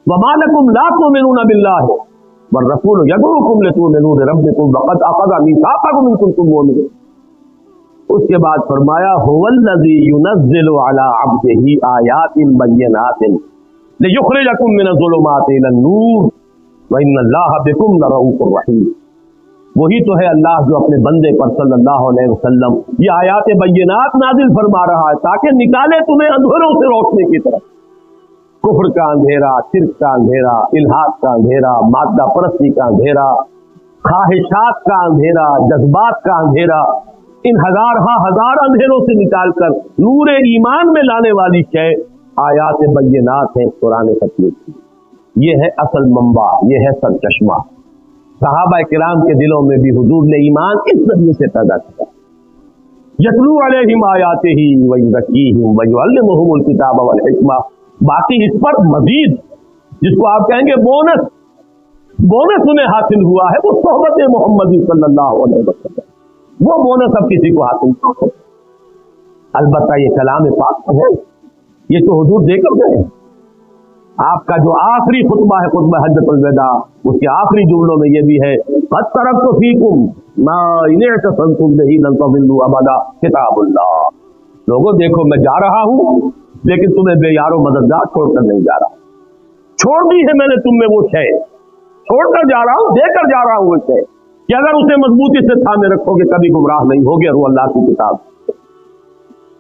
وَمَا لَكُمْ لَا تُؤْمِنُونَ بِاللَّهِ وَالرَّسُولُ يَدْعُوكُمْ لِتُؤْمِنُوا بِرَبِّكُمْ وَقَدْ أَخَذَ مِيثَاقَكُمْ إِن كُنتُم مُّؤْمِنِينَ۔ اس کے بعد فرمایا هُوَ الَّذِي يُنَزِّلُ عَلَىٰ عَبْدِهِ آيَاتٍ بَيِّنَاتٍ لِيُخْرِجَكُم مِّنَ الظُّلُمَاتِ إِلَى النُّورِ وَإِنَّ اللَّهَ بِكُمْ لَرَءُوفٌ رَحِيمٌ۔ وہی تو ہے اللہ جو اپنے بندے پر صلی اللہ علیہ وسلم یہ آیات بینات نازل فرما رہا ہے تاکہ نکالے تمہیں اندھیروں سے روشنی کی طرف، کفر کا اندھیرا، شرک کا اندھیرا، الحاد کا اندھیرا، مادہ پرستی کا اندھیرا، خواہشات کا اندھیرا، جذبات کا اندھیرا، ان ہزار اندھیروں سے نکال کر نور ایمان میں لانے والی شے آیات بینات ہیں قرآن حکیم کی۔ یہ ہے اصل منبع، یہ ہے سرچشمہ۔ صحابہ کرام کے دلوں میں بھی حضور نے ایمان اس ذریعے سے پیدا کیا، یتلو علیہم آیاتہ ویزکیہم ویعلمہم الکتاب والحکمہ۔ باقی اس پر مزید جس کو آپ کہیں گے بونس انہیں حاصل ہوا ہے، وہ صحبت محمدی صلی اللہ علیہ وسلم، وہ بونس اب کسی کو حاصل نہیں ہو۔ البتہ یہ کلام پاک ہے، یہ تو حضور دے کر گئے۔ آپ کا جو آخری خطبہ ہے خطبہ حجۃ الوداع، اس کے آخری جملوں میں یہ بھی ہے قد ترکت فیکم ما ان اعتصمتم بہ لن تضلوا ابدا کتاب اللہ۔ لوگوں دیکھو میں جا رہا ہوں لیکن تمہیں بے یار و مددگار چھوڑ کر نہیں جا رہا، چھوڑ دی ہے میں نے تم میں وہ شے، چھوڑ کر جا رہا ہوں، دے کر جا رہا ہوں وہ شے کہ اگر اسے مضبوطی سے تھامے رکھو گے کبھی گمراہ نہیں ہوگے، اور وہ اللہ کی کتاب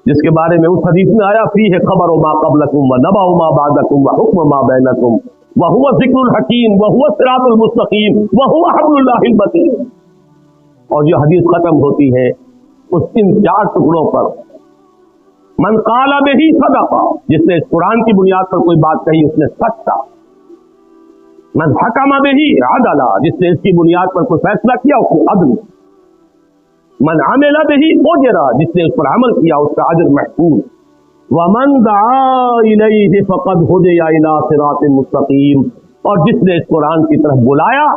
جس کے بارے میں اس حدیث میں آیا فیہ خبر ما قبلکم و نبأ ما بعدکم و حکم ما بینکم وہو ذکر الحکیم وہو الصراط المستقیم وہو حبل اللہ المتین۔ اور جو حدیث ختم ہوتی ہے اس ان 4 ٹکڑوں پر، من قال بہ صدق، جس نے اس قرآن کی بنیاد پر کوئی بات کہی اس نے سچ کہا، من حکم بہ عدل، جس نے اس کی بنیاد پر کوئی فیصلہ کیا اس نے عدل، من عمل بہ اجر، جس نے اس پر عمل کیا اس کا اجر محفوظ، ومن دعا الیہ فقد ہدی الی صراط مستقیم، اور جس نے اس قرآن کی طرف بلایا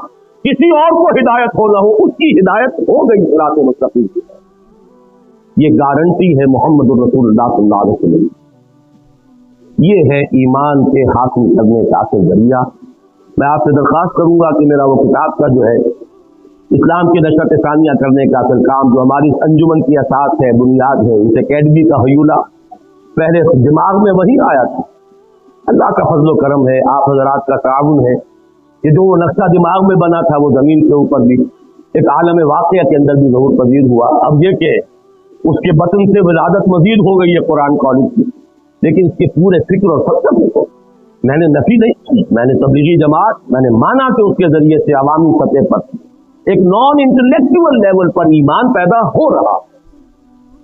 کسی اور کو ہدایت ہو نہ ہو اس کی ہدایت ہو گئی صراط مستقیم کی۔ یہ گارنٹی ہے محمد الرسول اللہ صلی اللہ علیہ وسلم۔ یہ ہے ایمان کے حاصل کرنے کا اصل ذریعہ۔ میں آپ سے درخواست کروں گا کہ میرا وہ کتاب کا جو ہے اسلام کی نشرت ثانیہ کرنے کا اصل کام جو ہماری انجمن کی اساس ہے، بنیاد ہے، اس اکیڈمی کا حیولہ پہلے دماغ میں وہی آیا تھا۔ اللہ کا فضل و کرم ہے، آپ حضرات کا تعاون ہے کہ جو وہ نقشہ دماغ میں بنا تھا وہ زمین کے اوپر بھی ایک عالم واقعہ کے اندر بھی ظہور پذیر ہوا۔ اب یہ کہ اس کے بطن سے ولادت مزید ہو گئی ہے قرآن کالج کی، لیکن اس کے پورے فکر اور فلسفے کو میں نے نفی نہیں کی، میں نے تبلیغی جماعت میں نے مانا کہ اس کے ذریعے سے عوامی سطح پر ایک نان انٹلیکچوئل لیول پر ایمان پیدا ہو رہا،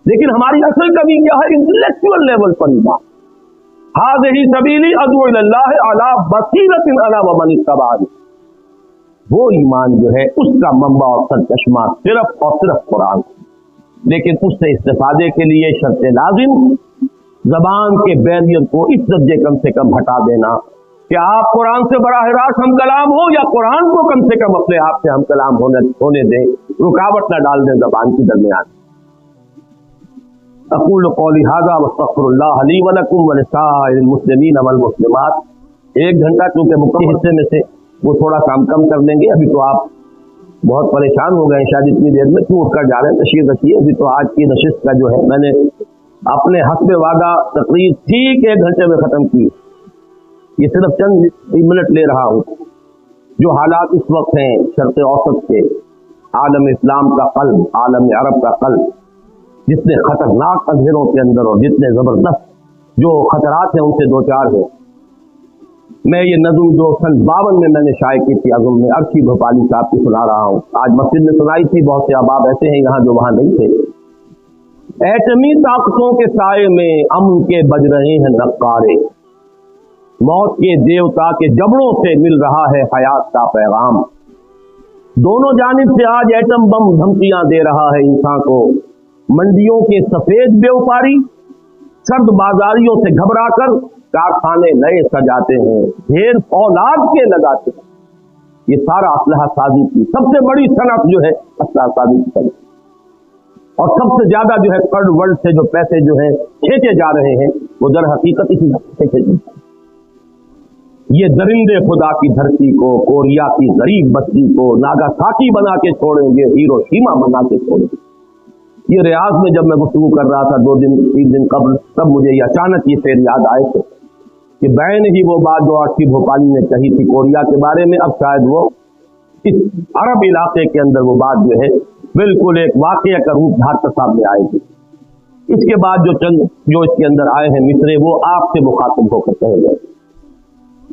लेकिन हमारी असल कमी क्या है? इंटेलेक्चुअल लेवल पर ईमान। हाज़िही सबीली अदउ इलल्लाह अला बसीरतिन अना व मन इत्तबाअनी, वो ईमान जो है उसका मंबा और सरचश्मा सिर्फ और सिर्फ कुरान। लेकिन उससे इस्तेफादे के लिए शर्त लाजिम जबान के बैरियर को इस दर्जे कम से कम हटा देना कि आप कुरान से बराह रास्त हम कलाम हो, या कुरान को कम से कम अपने आप से हम कलाम होने दें, रुकावट न डाल दें जबान की दरमियान। अक़ूलु क़ौली हाज़ा वस्तग़फ़िरुल्लाह ली व लकुम व लिसाइरिल मुस्लिमीन वल मुस्लिमात। एक घंटा चूंकि मुख्य हिस्से में से वो थोड़ा काम कम कर लेंगे। अभी तो आप बहुत परेशान हो गए शायद इतनी देर में, क्यों उठकर जा रहे हैं, तशरीफ रखिए। अभी तो आज की नशिस्त का जो है मैंने अपने हस्बे वादा तकरीर ठीक 1 घंटे में ख़त्म की। ये सिर्फ चंद मिनट ले रहा हूँ। जो हालात इस वक्त हैं शर्क़ औसत के, आलम इस्लाम का क़ल्ब, आलम अरब का क़ल्ब, जितने खतरनाक अंधेरों के अंदर और जितने ज़बरदस्त जो खतरात हैं उनसे दो चार हैं। मैं ये नज़्म जो सन 52 में मैंने शाये की थी अज़म में, अर्शी भोपाली साहब की सुना रहा हूँ। आज मस्जिद में सुनाई थी, बहुत से अहबाब ऐसे हैं यहाँ जो वहाँ नहीं थे। एटमी ताकतों के साए में अमन के बज रहे हैं नक्कारे, मौत के देवता के जबड़ों से मिल रहा है हयात का पैगाम। दोनों जानिब से आज एटम बम धमकियां दे रहा है इंसान को। मंडियों के सफेद व्यापारी सर्द बाजारियों से घबराकर कारखाने नए सजाते हैं, ढेर औलाद के लगाते हैं। ये सारा असलहा साजी की सबसे बड़ी सनत जो है असलहा साजी की सनत, और सबसे ज्यादा जो है थर्ड वर्ल्ड से जो पैसे जो है खींचे जा रहे हैं वो दर हकीकत इसी खींचे। ये दरिंदे खुदा की धरती को, कोरिया की गरीब बस्ती को नागासाकी बना के छोड़ेंगे, हिरोशिमा बना के छोड़ेंगे। ये रियाज में जब मैं गुफ्तगू कर रहा था 2-3 दिन कबल, तब मुझे ये अचानक ये शेर याद आए थे कि बैन ही वो बात जो अर्शी भोपाली ने कही थी कोरिया के बारे में, अब शायद वो इस अरब इलाके के अंदर वो बात जो है बिल्कुल एक वाक़या का रूप धार कर सामने आएगी। इसके बाद जो चंद जो इसके अंदर आए हैं मिसरे, वो आपसे मुखातिब होकर कहेंगे,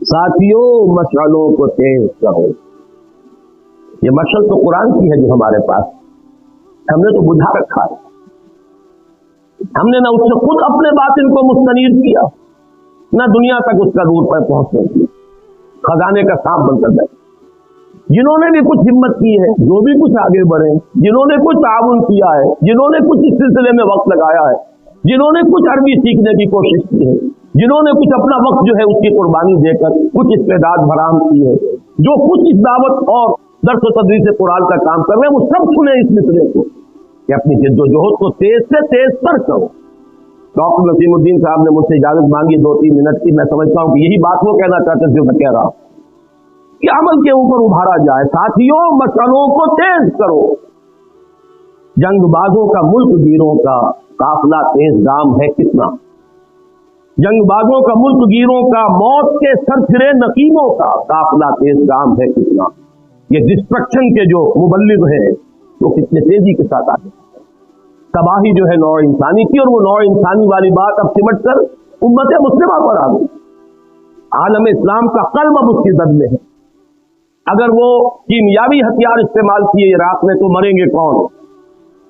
साथियों मशालों को तेज करो। ये मशल तो कुरान की है जो हमारे पास, हमने तो बुझा रखा है। हमने ना उससे खुद अपने बातिन को मुस्तनीर किया, ना दुनिया तक उसका नूर पर पहुंचने दिया, खजाने का सांप बनकर बैठे। जिन्होंने भी कुछ हिम्मत की है, जो भी कुछ आगे बढ़े, जिन्होंने कुछ ताउन किया है, जिन्होंने कुछ इस सिलसिले में वक्त लगाया है, जिन्होंने कुछ अरबी सीखने की कोशिश की है, जिन्होंने कुछ अपना वक्त जो है उसकी कुर्बानी देकर कुछ इस्तेदाद फराहम की है, जो कुछ इस दावत और दर्स व तदरीस से कुरान का काम कर रहे हैं, वो सब सुने इस मिसरे को कि अपनी जिद्दोजहद को तेज से तेज तर करो। डॉक्टर नसीमुद्दीन साहब ने मुझसे इजाजत मांगी 2-3 मिनट की। मैं समझता हूँ कि यही बात वो कहना चाहते थे जो मैं कह रहा हूँ कि अमल के ऊपर उभारा जाए। साथियों मसलों को तेज करो, जंगबाजों का मुल्क गिरों का काफिला तेज गाम है कितना, जंगबाजों का मुल्क गिरों का मौत के सरफिरे नकीमों का काफिला तेज गाम है कितना। ये डिस्ट्रक्शन के जो मुबल्लिग हैं वो कितने तेजी के साथ आते, तबाही जो है नौ इंसानी की, और वो नौ इंसानी वाली बात अब सिमट कर उम्मत मुस्लिमा पर आ गई। आलम इस्लाम का कल्ब अब उसकी जद में है। अगर वो कीमियावी हथियार इस्तेमाल किए इराक में तो मरेंगे कौन?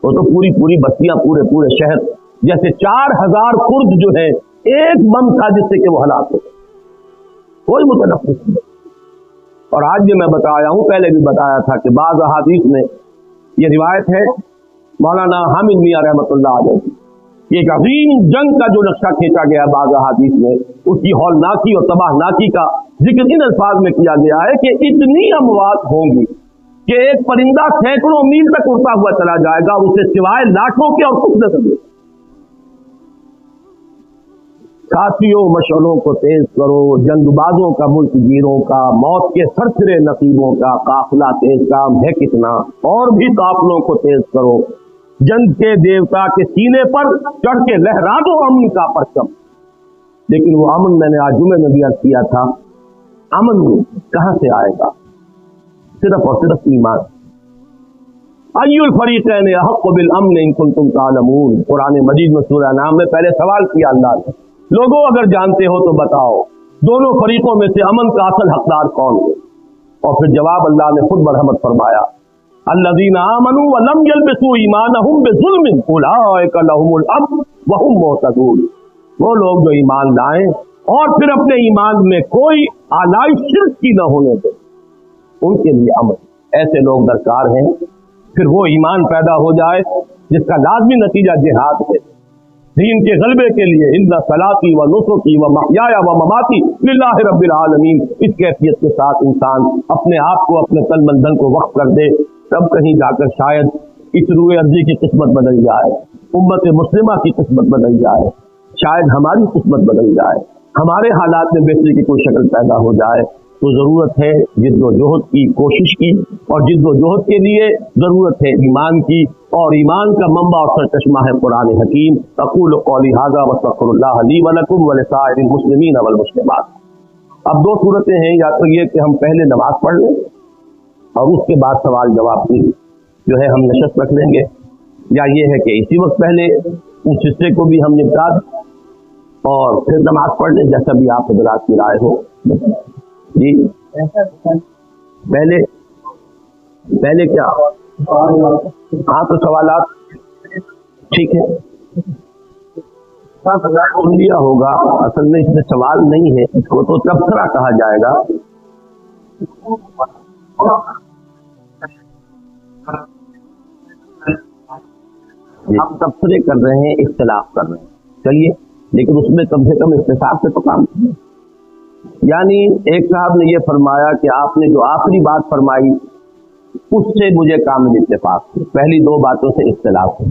वो तो पूरी पूरी बस्तियां, पूरे पूरे शहर, जैसे 4000 कुर्द जो है एक बम था जिससे कि वो हलाक हो, कोई मुतनफ्फिस नहीं। और आज भी मैं बताया हूं, पहले भी बताया था कि बाज़ अहादीस में ये रिवायत है मौलाना हामिद मियां रहमतुल्लाह अलैह, एक अजीम जंग का जो नक्शा खींचा गया बाज़ अहादीस में, उसकी हौलनाकी और तबाहनाकी का जिक्र इन अल्फाज में किया गया है कि इतनी अमवात होंगी कि एक परिंदा सैकड़ों मील तक उड़ता हुआ चला जाएगा, उसे सिवाय लाठों के और कुछ न सके। साथियों मशलों को तेज करो, जंगबाजों का मुल्क गिरों का मौत के सरसरे नसीबों का काफिला तेज काम है कितना, और भी काफिलों को तेज करो। जंग के देवता के सीने पर चढ़ के लहरा दो अमन का परचम। लेकिन वो अमन मैंने आज जुमे में भी अर्ज किया था, अमन कहां से आएगा? सिर्फ और सिर्फ ईमान। अय्युल फरीक़ैन अहक़्क़ु बिल अम्न इन कुंतुम तालमून, कुरान मजीद में सूरह नाम में पहले सवाल किया अल्लाह ने, लोगों अगर जानते हो तो बताओ दोनों फरीकों में से अमन का असल हकदार कौन है? और फिर जवाब अल्लाह ने खुद मरहमत फरमाया अल्लज़ीना आमनू व लम यल्बिसू ईमानहुम बिज़ुल्मिन उलाइका लहुमुल अम्न व हुम मुहतदून। वो लोग जो ईमान लाएं और फिर अपने ईमान में कोई आलाई शिर्क की न होने दे, उनके लिए अमन, ऐसे लोग दरकार हैं। फिर वो ईमान पैदा हो जाए जिसका लाजमी नतीजा जिहाद है, दीन के गलबे के लिए। इन्ना सलाती व नुसुकी व महयाया व ममाती लिल्लाहि रब्बिल आलमीन, इस कैफियत के साथ इंसान अपने आप को, अपने तन मन धन को वक्फ कर दे, तब कहीं जाकर शायद इस रूए अर्जी की किस्मत बदल जाए, उम्मत मुस्लिमा की किस्मत बदल जाए, शायद हमारी किस्मत बदल जाए, हमारे हालात में बेहतरी की कोई शक्ल पैदा हो जाए। तो ज़रूरत है जिद्दोजहद की, कोशिश की, और जिद्दोजहद के लिए ज़रूरत है ईमान की, और ईमान का मंबा और सरचश्मा है कुरान हकीम। अक़ूलु क़ौली हाज़ा व अस्तग़फ़िरुल्लाह ली व लकुम व लिसाइरिल मुस्लिमीन वल मुस्लिमात। अब दो सूरतें हैं, या तो ये कि हम पहले नमाज पढ़ लें और उसके बाद सवाल जवाब की जो है हम नशस्त रख लेंगे, या ये है कि इसी वक्त पहले उस हिस्से को भी हम निपटा दें और फिर नमाज पढ़ लें, जैसा भी आप हज़रात की राय हो। जी पहले क्या? हाँ, तो सवालात ठीक है, सुन लिया होगा। असल में इसमें सवाल नहीं है, इसको तो तबसरा कहा जाएगा। हम तबसरे कर रहे हैं, इख्तिलाफ कर रहे हैं, चलिए, लेकिन उसमें कम से कम इत्तेफाक से तो काम करें। यानी एक साहब ने ये फरमाया कि आपने जो आखिरी बात फरमाई उससे मुझे कामिल इत्तेफाक है, पहली दो बातों से इख्तिलाफ है।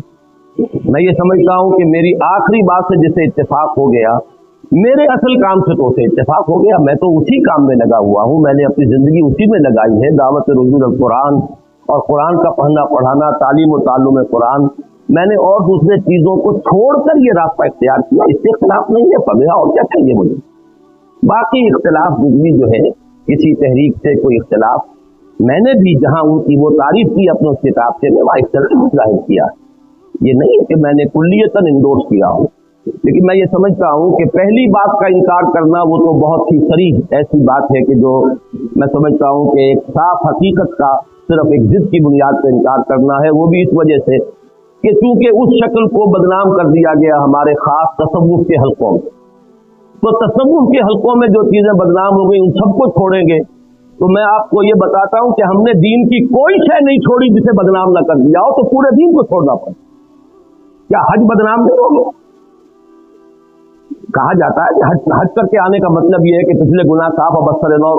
मैं ये समझता हूँ कि मेरी आखिरी बात से जिसे इत्तेफाक हो गया, मेरे असल काम से तो उसे इत्तेफाक हो गया। मैं तो उसी काम में लगा हुआ हूँ, मैंने अपनी ज़िंदगी उसी में लगाई है, दावत रुजूल कुरान और कुरान का पढ़ना पढ़ाना, तालीम और ताल्लुम कुरान। मैंने और दूसरे चीज़ों को छोड़कर ये रास्ता इख्तियार किया, इससे इख्तिलाफ नहीं है, पगड़ा और क्या चाहिए मुझे। बाकी इख्तिलाफ गुजरी जो है किसी तहरीक से कोई इख्तिलाफ, मैंने भी जहाँ उनकी वो तारीफ की अपने उस किताब से, मैं वहाँ इख्तिलाफ जाहिर किया। ये नहीं है कि मैंने कुल्लियतन इंडोर्स किया हो, लेकिन मैं ये समझता हूँ कि पहली बात का इनकार करना वो तो बहुत ही सरीह ऐसी बात है कि जो मैं समझता हूँ कि एक साफ हकीकत का सिर्फ एक जिद की बुनियाद पर इनकार करना है। वो भी इस वजह से कि चूंकि उस शक्ल को बदनाम कर दिया गया हमारे खास तसव्वुफ के हलकों में, तो तसव्वुफ के हलकों में जो चीज़ें बदनाम हो गई उन सबको छोड़ेंगे। तो मैं आपको ये बताता हूँ कि हमने दीन की कोई शय नहीं छोड़ी जिसे बदनाम ना कर दिया हो, तो पूरे दीन को छोड़ना पड़े। क्या हज बदनाम नहीं हो गया? कहा जाता है कि हज करके आने का मतलब ये है कि पिछले गुनाह साफ और बस्तर नो,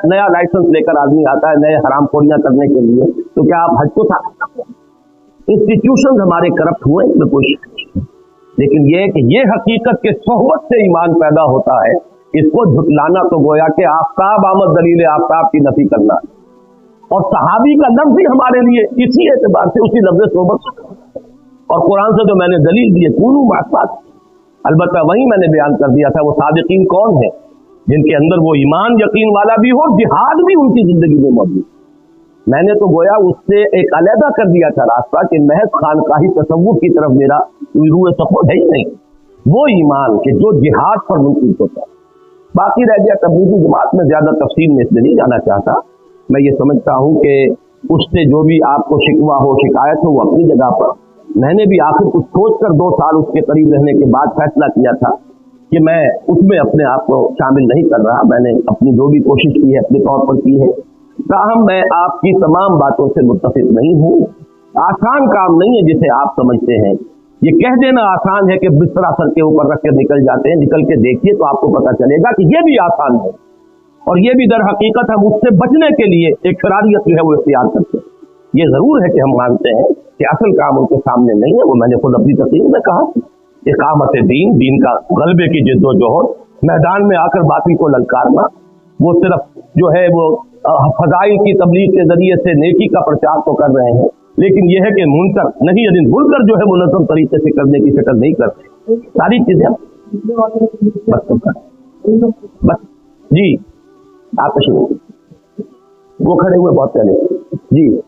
नया लाइसेंस लेकर आदमी आता है नए हराम खोरियां करने के लिए। तो क्या आप हज को साफ करते हैं? इंस्टीट्यूशन हमारे करप्ट हुए, इसमें कोई, लेकिन ये कि ये हकीकत के सोहबत से ईमान पैदा होता है, इसको झुटलाना तो गोया कि आफ्ताब आमद दलील आफ्ताब की नफी करना। और सहाबी का लफ्ज ही हमारे लिए इसी एतबार से उसी लफ्ज सोहबत, और कुरान से जो मैंने दलील दी है कूनू मासात, अलबत्ता वही मैंने बयान कर दिया था वो सादिकीन कौन है जिनके अंदर वो ईमान यकीन वाला भी हो, जिहाद भी उनकी जिंदगी में मौजूद। मैंने तो गोया उससे एक अलहदा कर दिया था रास्ता कि महज खानकाही तसव्वुफ की तरफ मेरा रूए सफर है ही नहीं, वो ईमान के जो जिहाद पर मुमकिन होता है। बाकी रह गया तबलीगी जमात में ज्यादा तफसील में इसलिए नहीं जाना चाहता। मैं ये समझता हूँ कि उससे जो भी आपको शिकवा हो, शिकायत हो, वो अपनी जगह पर। मैंने भी आखिर कुछ सोच कर 2 साल उसके करीब रहने के बाद फैसला किया था कि मैं उसमें अपने आप को शामिल नहीं कर रहा। मैंने अपनी जो भी कोशिश की है अपने तौर पर की है, ताहम मैं आपकी तमाम बातों से मुत्तफिक नहीं हूँ। आसान काम नहीं है जिसे आप समझते हैं। ये कह देना आसान है कि बिस्तरा सर के ऊपर रख के निकल जाते हैं, निकल के देखिए तो आपको पता चलेगा कि ये भी आसान है, और ये भी दर हकीकत हम उससे बचने के लिए एक शरारियत जो है वो इख्तियार करते हैं। ये जरूर है कि हम मानते हैं कि असल काम उनके सामने नहीं है, वो मैंने खुद अपनी तकरीर में कहा। इकामत दीन, दीन का गलबे की जिद्दोजहद, मैदान में आकर बातिल को ललकारना, वो सिर्फ जो है वो फजाइल की तबलीग के जरिए से नेकी का प्रचार तो कर रहे हैं, लेकिन यह है कि मुनकर नहीं, यदि मुनकर जो है मुनज़्ज़म तरीके से करने की फिक्र नहीं करते। सारी चीजें बस जी आप शुरू वो खड़े हुए बहुत पहले जी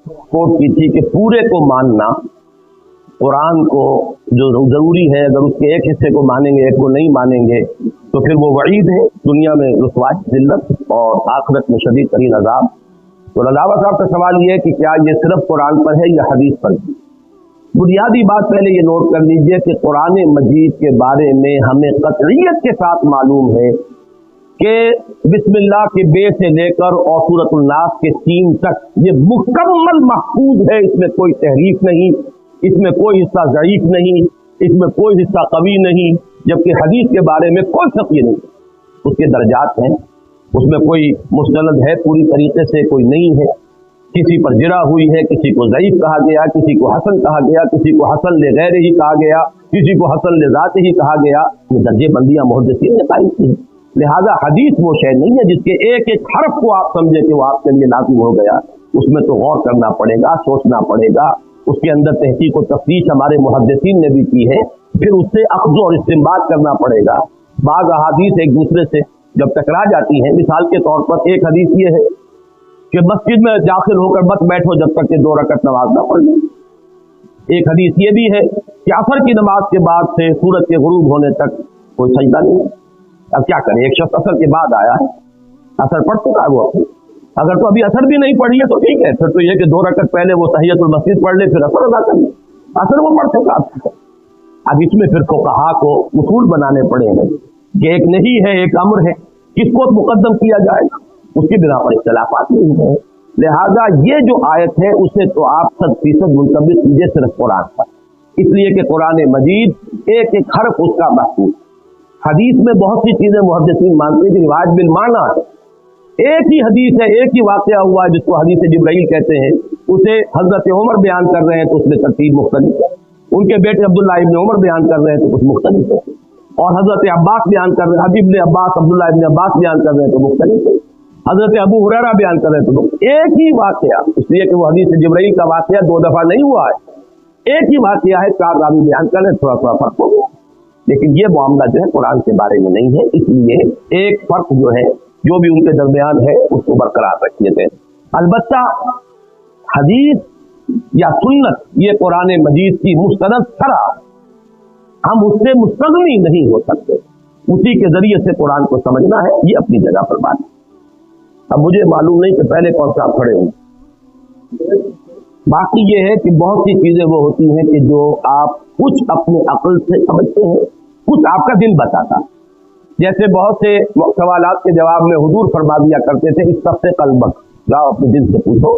कोट की थी कि पूरे को मानना, कुरान को जो जरूरी है, अगर उसके एक हिस्से को मानेंगे एक को नहीं मानेंगे तो फिर वो वईद है, दुनिया में रुसवाई, जिल्लत और आखिरत में शदीद तरीन अज़ाब। تو रंधावा साहब का सवाल ये है कि क्या ये सिर्फ कुरान पर है या हदीस पर भी? बुनियादी बात पहले ये नोट कर लीजिए कि कुरान मजीद के बारे में हमें कतईयत के साथ मालूम है कि बिस्मिल्लाह के बे से लेकर और सूरतुल नास के सीन तक ये मुकम्मल महफूज है, इसमें कोई तहरीफ नहीं, इसमें कोई हिस्सा ज़ईफ नहीं, इसमें कोई हिस्सा कवी नहीं। जबकि हदीस के बारे में कोई शक नहीं, उसके दर्जात हैं, उसमें कोई मुस्तनद है पूरी तरीके से, कोई नहीं है, किसी पर जिरा हुई है, किसी को ज़ईफ कहा गया, किसी को हसन कहा गया, किसी को हसन ले गैर ही कहा गया, किसी को हसन ले ज़ात ही कहा गया। ये दर्जे बंदियाँ मुहद्दिसीन ने कायम की हैं। लिहाजा हदीस वो शय नहीं है जिसके एक एक हर्फ को आप समझे कि वो आपके लिए लाज़िम हो गया। उसमें तो गौर करना पड़ेगा, सोचना पड़ेगा, उसके अंदर तहकीक और तफ्तीश हमारे मुहद्दिसीन ने भी की है, फिर उससे अख्ज़ और इस्तिंबात करना पड़ेगा। बाज़ अहादीस एक दूसरे से जब टकरा जाती हैं, मिसाल के तौर पर एक हदीस ये है कि मस्जिद में दाखिल होकर मत बैठो जब तक कि 2 रकअत नमाज ना पढ़ लो। एक हदीस ये भी है कि असर की नमाज के बाद से सूरज के गुरूब होने तक कोई सजदा नहीं है। अब क्या करें, एक शख्स असर के बाद आया है, असर पढ़ चुका है वो अपनी, अगर तो अभी असर भी नहीं पढ़ी है तो ठीक है, फिर तो ये कि 2 रकअत पहले वो तहियतुल मस्जिद पढ़ ले, फिर असर अदा कर ले, असर वो पढ़ चुका। अब इसमें फिर फुक़हा को उसूल बनाने पड़े हैं कि एक नहीं है, एक अम्र है, किसको मुकद्दम किया जाएगा, उसकी बिना पर इख्तिलाफात नहीं है। लिहाजा ये जो आयत है उसे तो आप 100% मुंतबिक कीजिए सिर्फ कुरान पर, इसलिए कि कुरान मजीद एक एक हर्फ उसका महफूज। हदीस में बहुत सी चीज़ें मुहद्दिसीन मानते हैं कि रिवाज बिल माना है, एक ही हदीस है, एक ही वाक़या हुआ है जिसको हदीस जिब्राइल कहते हैं, उसे हज़रत उमर बयान कर रहे हैं तो उसमें तरतीब मुख्तलिफ है, उनके बेटे अब्दुल्लाह इब्न उमर बयान कर रहे हैं तो कुछ मुख्तलिफ है, और हज़रत अब्बास बयान कर रहे हैं, हबीब इब्न अब्बास अब्दुल्लाह इब्न अब्बास बयान कर रहे हैं तो मुख्तलिफ है, हज़रत अबू हुरैरा बयान कर रहे हैं तो एक ही वाक़या, इसलिए कि वो हदीस जिब्राइल का वाक़या 2 दफ़ा नहीं हुआ है, एक ही वाक़या है, 4 रावी बयान कर रहे हैं, थोड़ा थोड़ा फ़र्क हो गया। लेकिन ये मामला जो है कुरान के बारे में नहीं है, इसलिए एक फ़र्क जो है जो भी उनके दरमियान है उसको बरकरार रखिए थे। अलबत्ता हदीस या सुन्नत ये कुरान मजीद की मुस्तनद शरअ, हम उससे मुस्तगनी नहीं हो सकते, उसी के जरिए से कुरान को समझना है, ये अपनी जगह पर बात है। अब मुझे मालूम नहीं कि पहले कौन सा खड़े हों। बाकी ये है कि बहुत सी चीज़ें वो होती हैं कि जो आप कुछ अपने अक्ल से समझते हैं, कुछ आपका दिल बताता। जैसे बहुत से सवालात के जवाब में हुजूर फरमा दिया करते थे, इस सबसे कल्बक, जाओ अपने दिल से पूछो,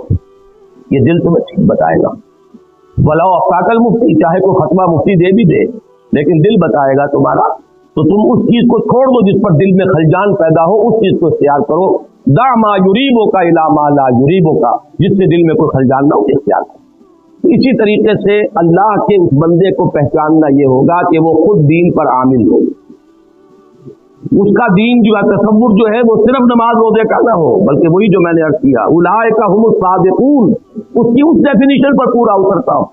ये दिल तुम्हें ठीक बताएगा। वलाओ अफ्ताकल मुफ्ती, चाहे कोई फतवा मुफ्ती दे भी दे, लेकिन दिल बताएगा तुम्हारा, तो तुम उस चीज़ को छोड़ दो जिस पर दिल में खलजान पैदा हो, उस चीज़ को इख्तियार करो। दा मा युरीबो का इला मा ला युरीबो का, जिससे दिल में कोई खलजान ना हो, इख्तियार करो। इसी तरीके से अल्लाह के उस बंदे को पहचानना ये होगा कि वो खुद दीन पर आमिल हो, उसका दीन जो तसव्वुर जो है वो सिर्फ नमाज रोजे का ना हो, बल्कि वही जो मैंने अर्ज किया, उलाइका हुमुस सादिकून, उसकी उस डेफिनेशन पर पूरा उतरता हो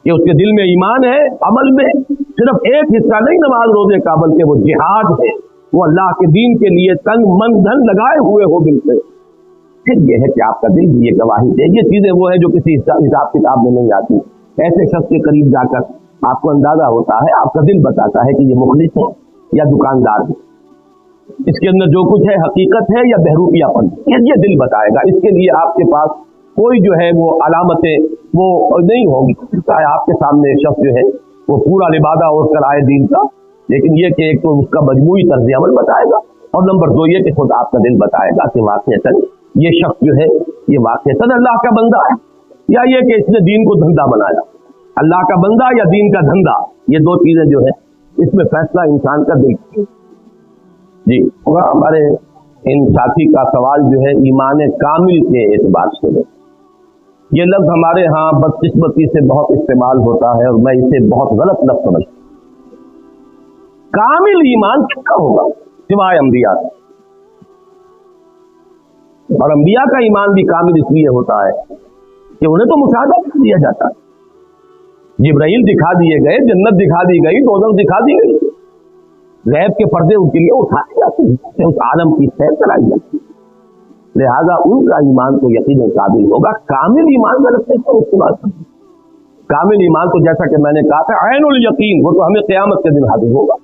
कि उसके दिल में ईमान है, अमल में सिर्फ एक हिस्सा नहीं नमाज रोजे का, बल्कि वो जिहाद है, वो अल्लाह के दीन के लिए तन मन धन लगाए हुए हो दिल से। फिर यह है कि आपका दिल भी ये गवाही दे। ये चीज़ें वो है जो किसी हिसाब किताब में नहीं आती। ऐसे शख्स के करीब जाकर आपको अंदाजा होता है, आपका दिल बताता है कि ये मुखलिस है या दुकानदार है, इसके अंदर जो कुछ है हकीकत है या बहरूपियापन, ये दिल बताएगा। इसके लिए आपके पास कोई जो है वो अलामतें वो नहीं होगी। चाहे आपके सामने शख्स जो है वो पूरा लिबादा ओढ़ कर आए दीन का, लेकिन ये कि एक तो उसका मजमूई तर्ज अमल बताएगा, और नंबर 2 ये कि खुद आपका दिल बताएगा कि वाक़ईतन ये शख्स जो है ये वाक़ईतन अल्लाह का बंदा है, या ये कि इसने दीन को धंधा बनाया। अल्लाह का बंदा या दीन का धंधा, ये 2 चीज़ें जो है इसमें फैसला इंसान का दिल। जी, हमारे इन साथी का सवाल जो है ईमान कामिल के एतबार से है। ये लफ्ज़ हमारे यहाँ बदकिस्मती से बहुत इस्तेमाल होता है और मैं इसे बहुत गलत लफ्ज़ समझता हूँ। कामिल ईमान किसका होगा सिवाय अंबिया का, और अंबिया का ईमान भी कामिल इसलिए होता है कि उन्हें तो मुशाहदा कर दिया जाता है। जिब्राइल दिखा दिए गए, जन्नत दिखा दी गई, दोज़ख दिखा दी गई, गैब के पर्दे उनके लिए उठाए जाते हैं, उस आलम की सैर कराई जाती है। लिहाजा उनका ईमान तो यकीन काबिल होगा। कामिल ईमान का रखते हैं उसके बाद कामिल ईमान तो जैसा कि मैंने कहा था ऐनुल यकीन, वो तो हमें क़यामत के दिन हाजिर होगा।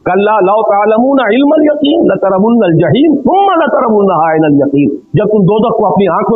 कल्ला लौ तालमून इल्मल यकीन लतरवुन्नल जहीम सुम्मा लतरवुन्नहा ऐनल यकीन, जब तुम दोज़ख को अपनी आंखों से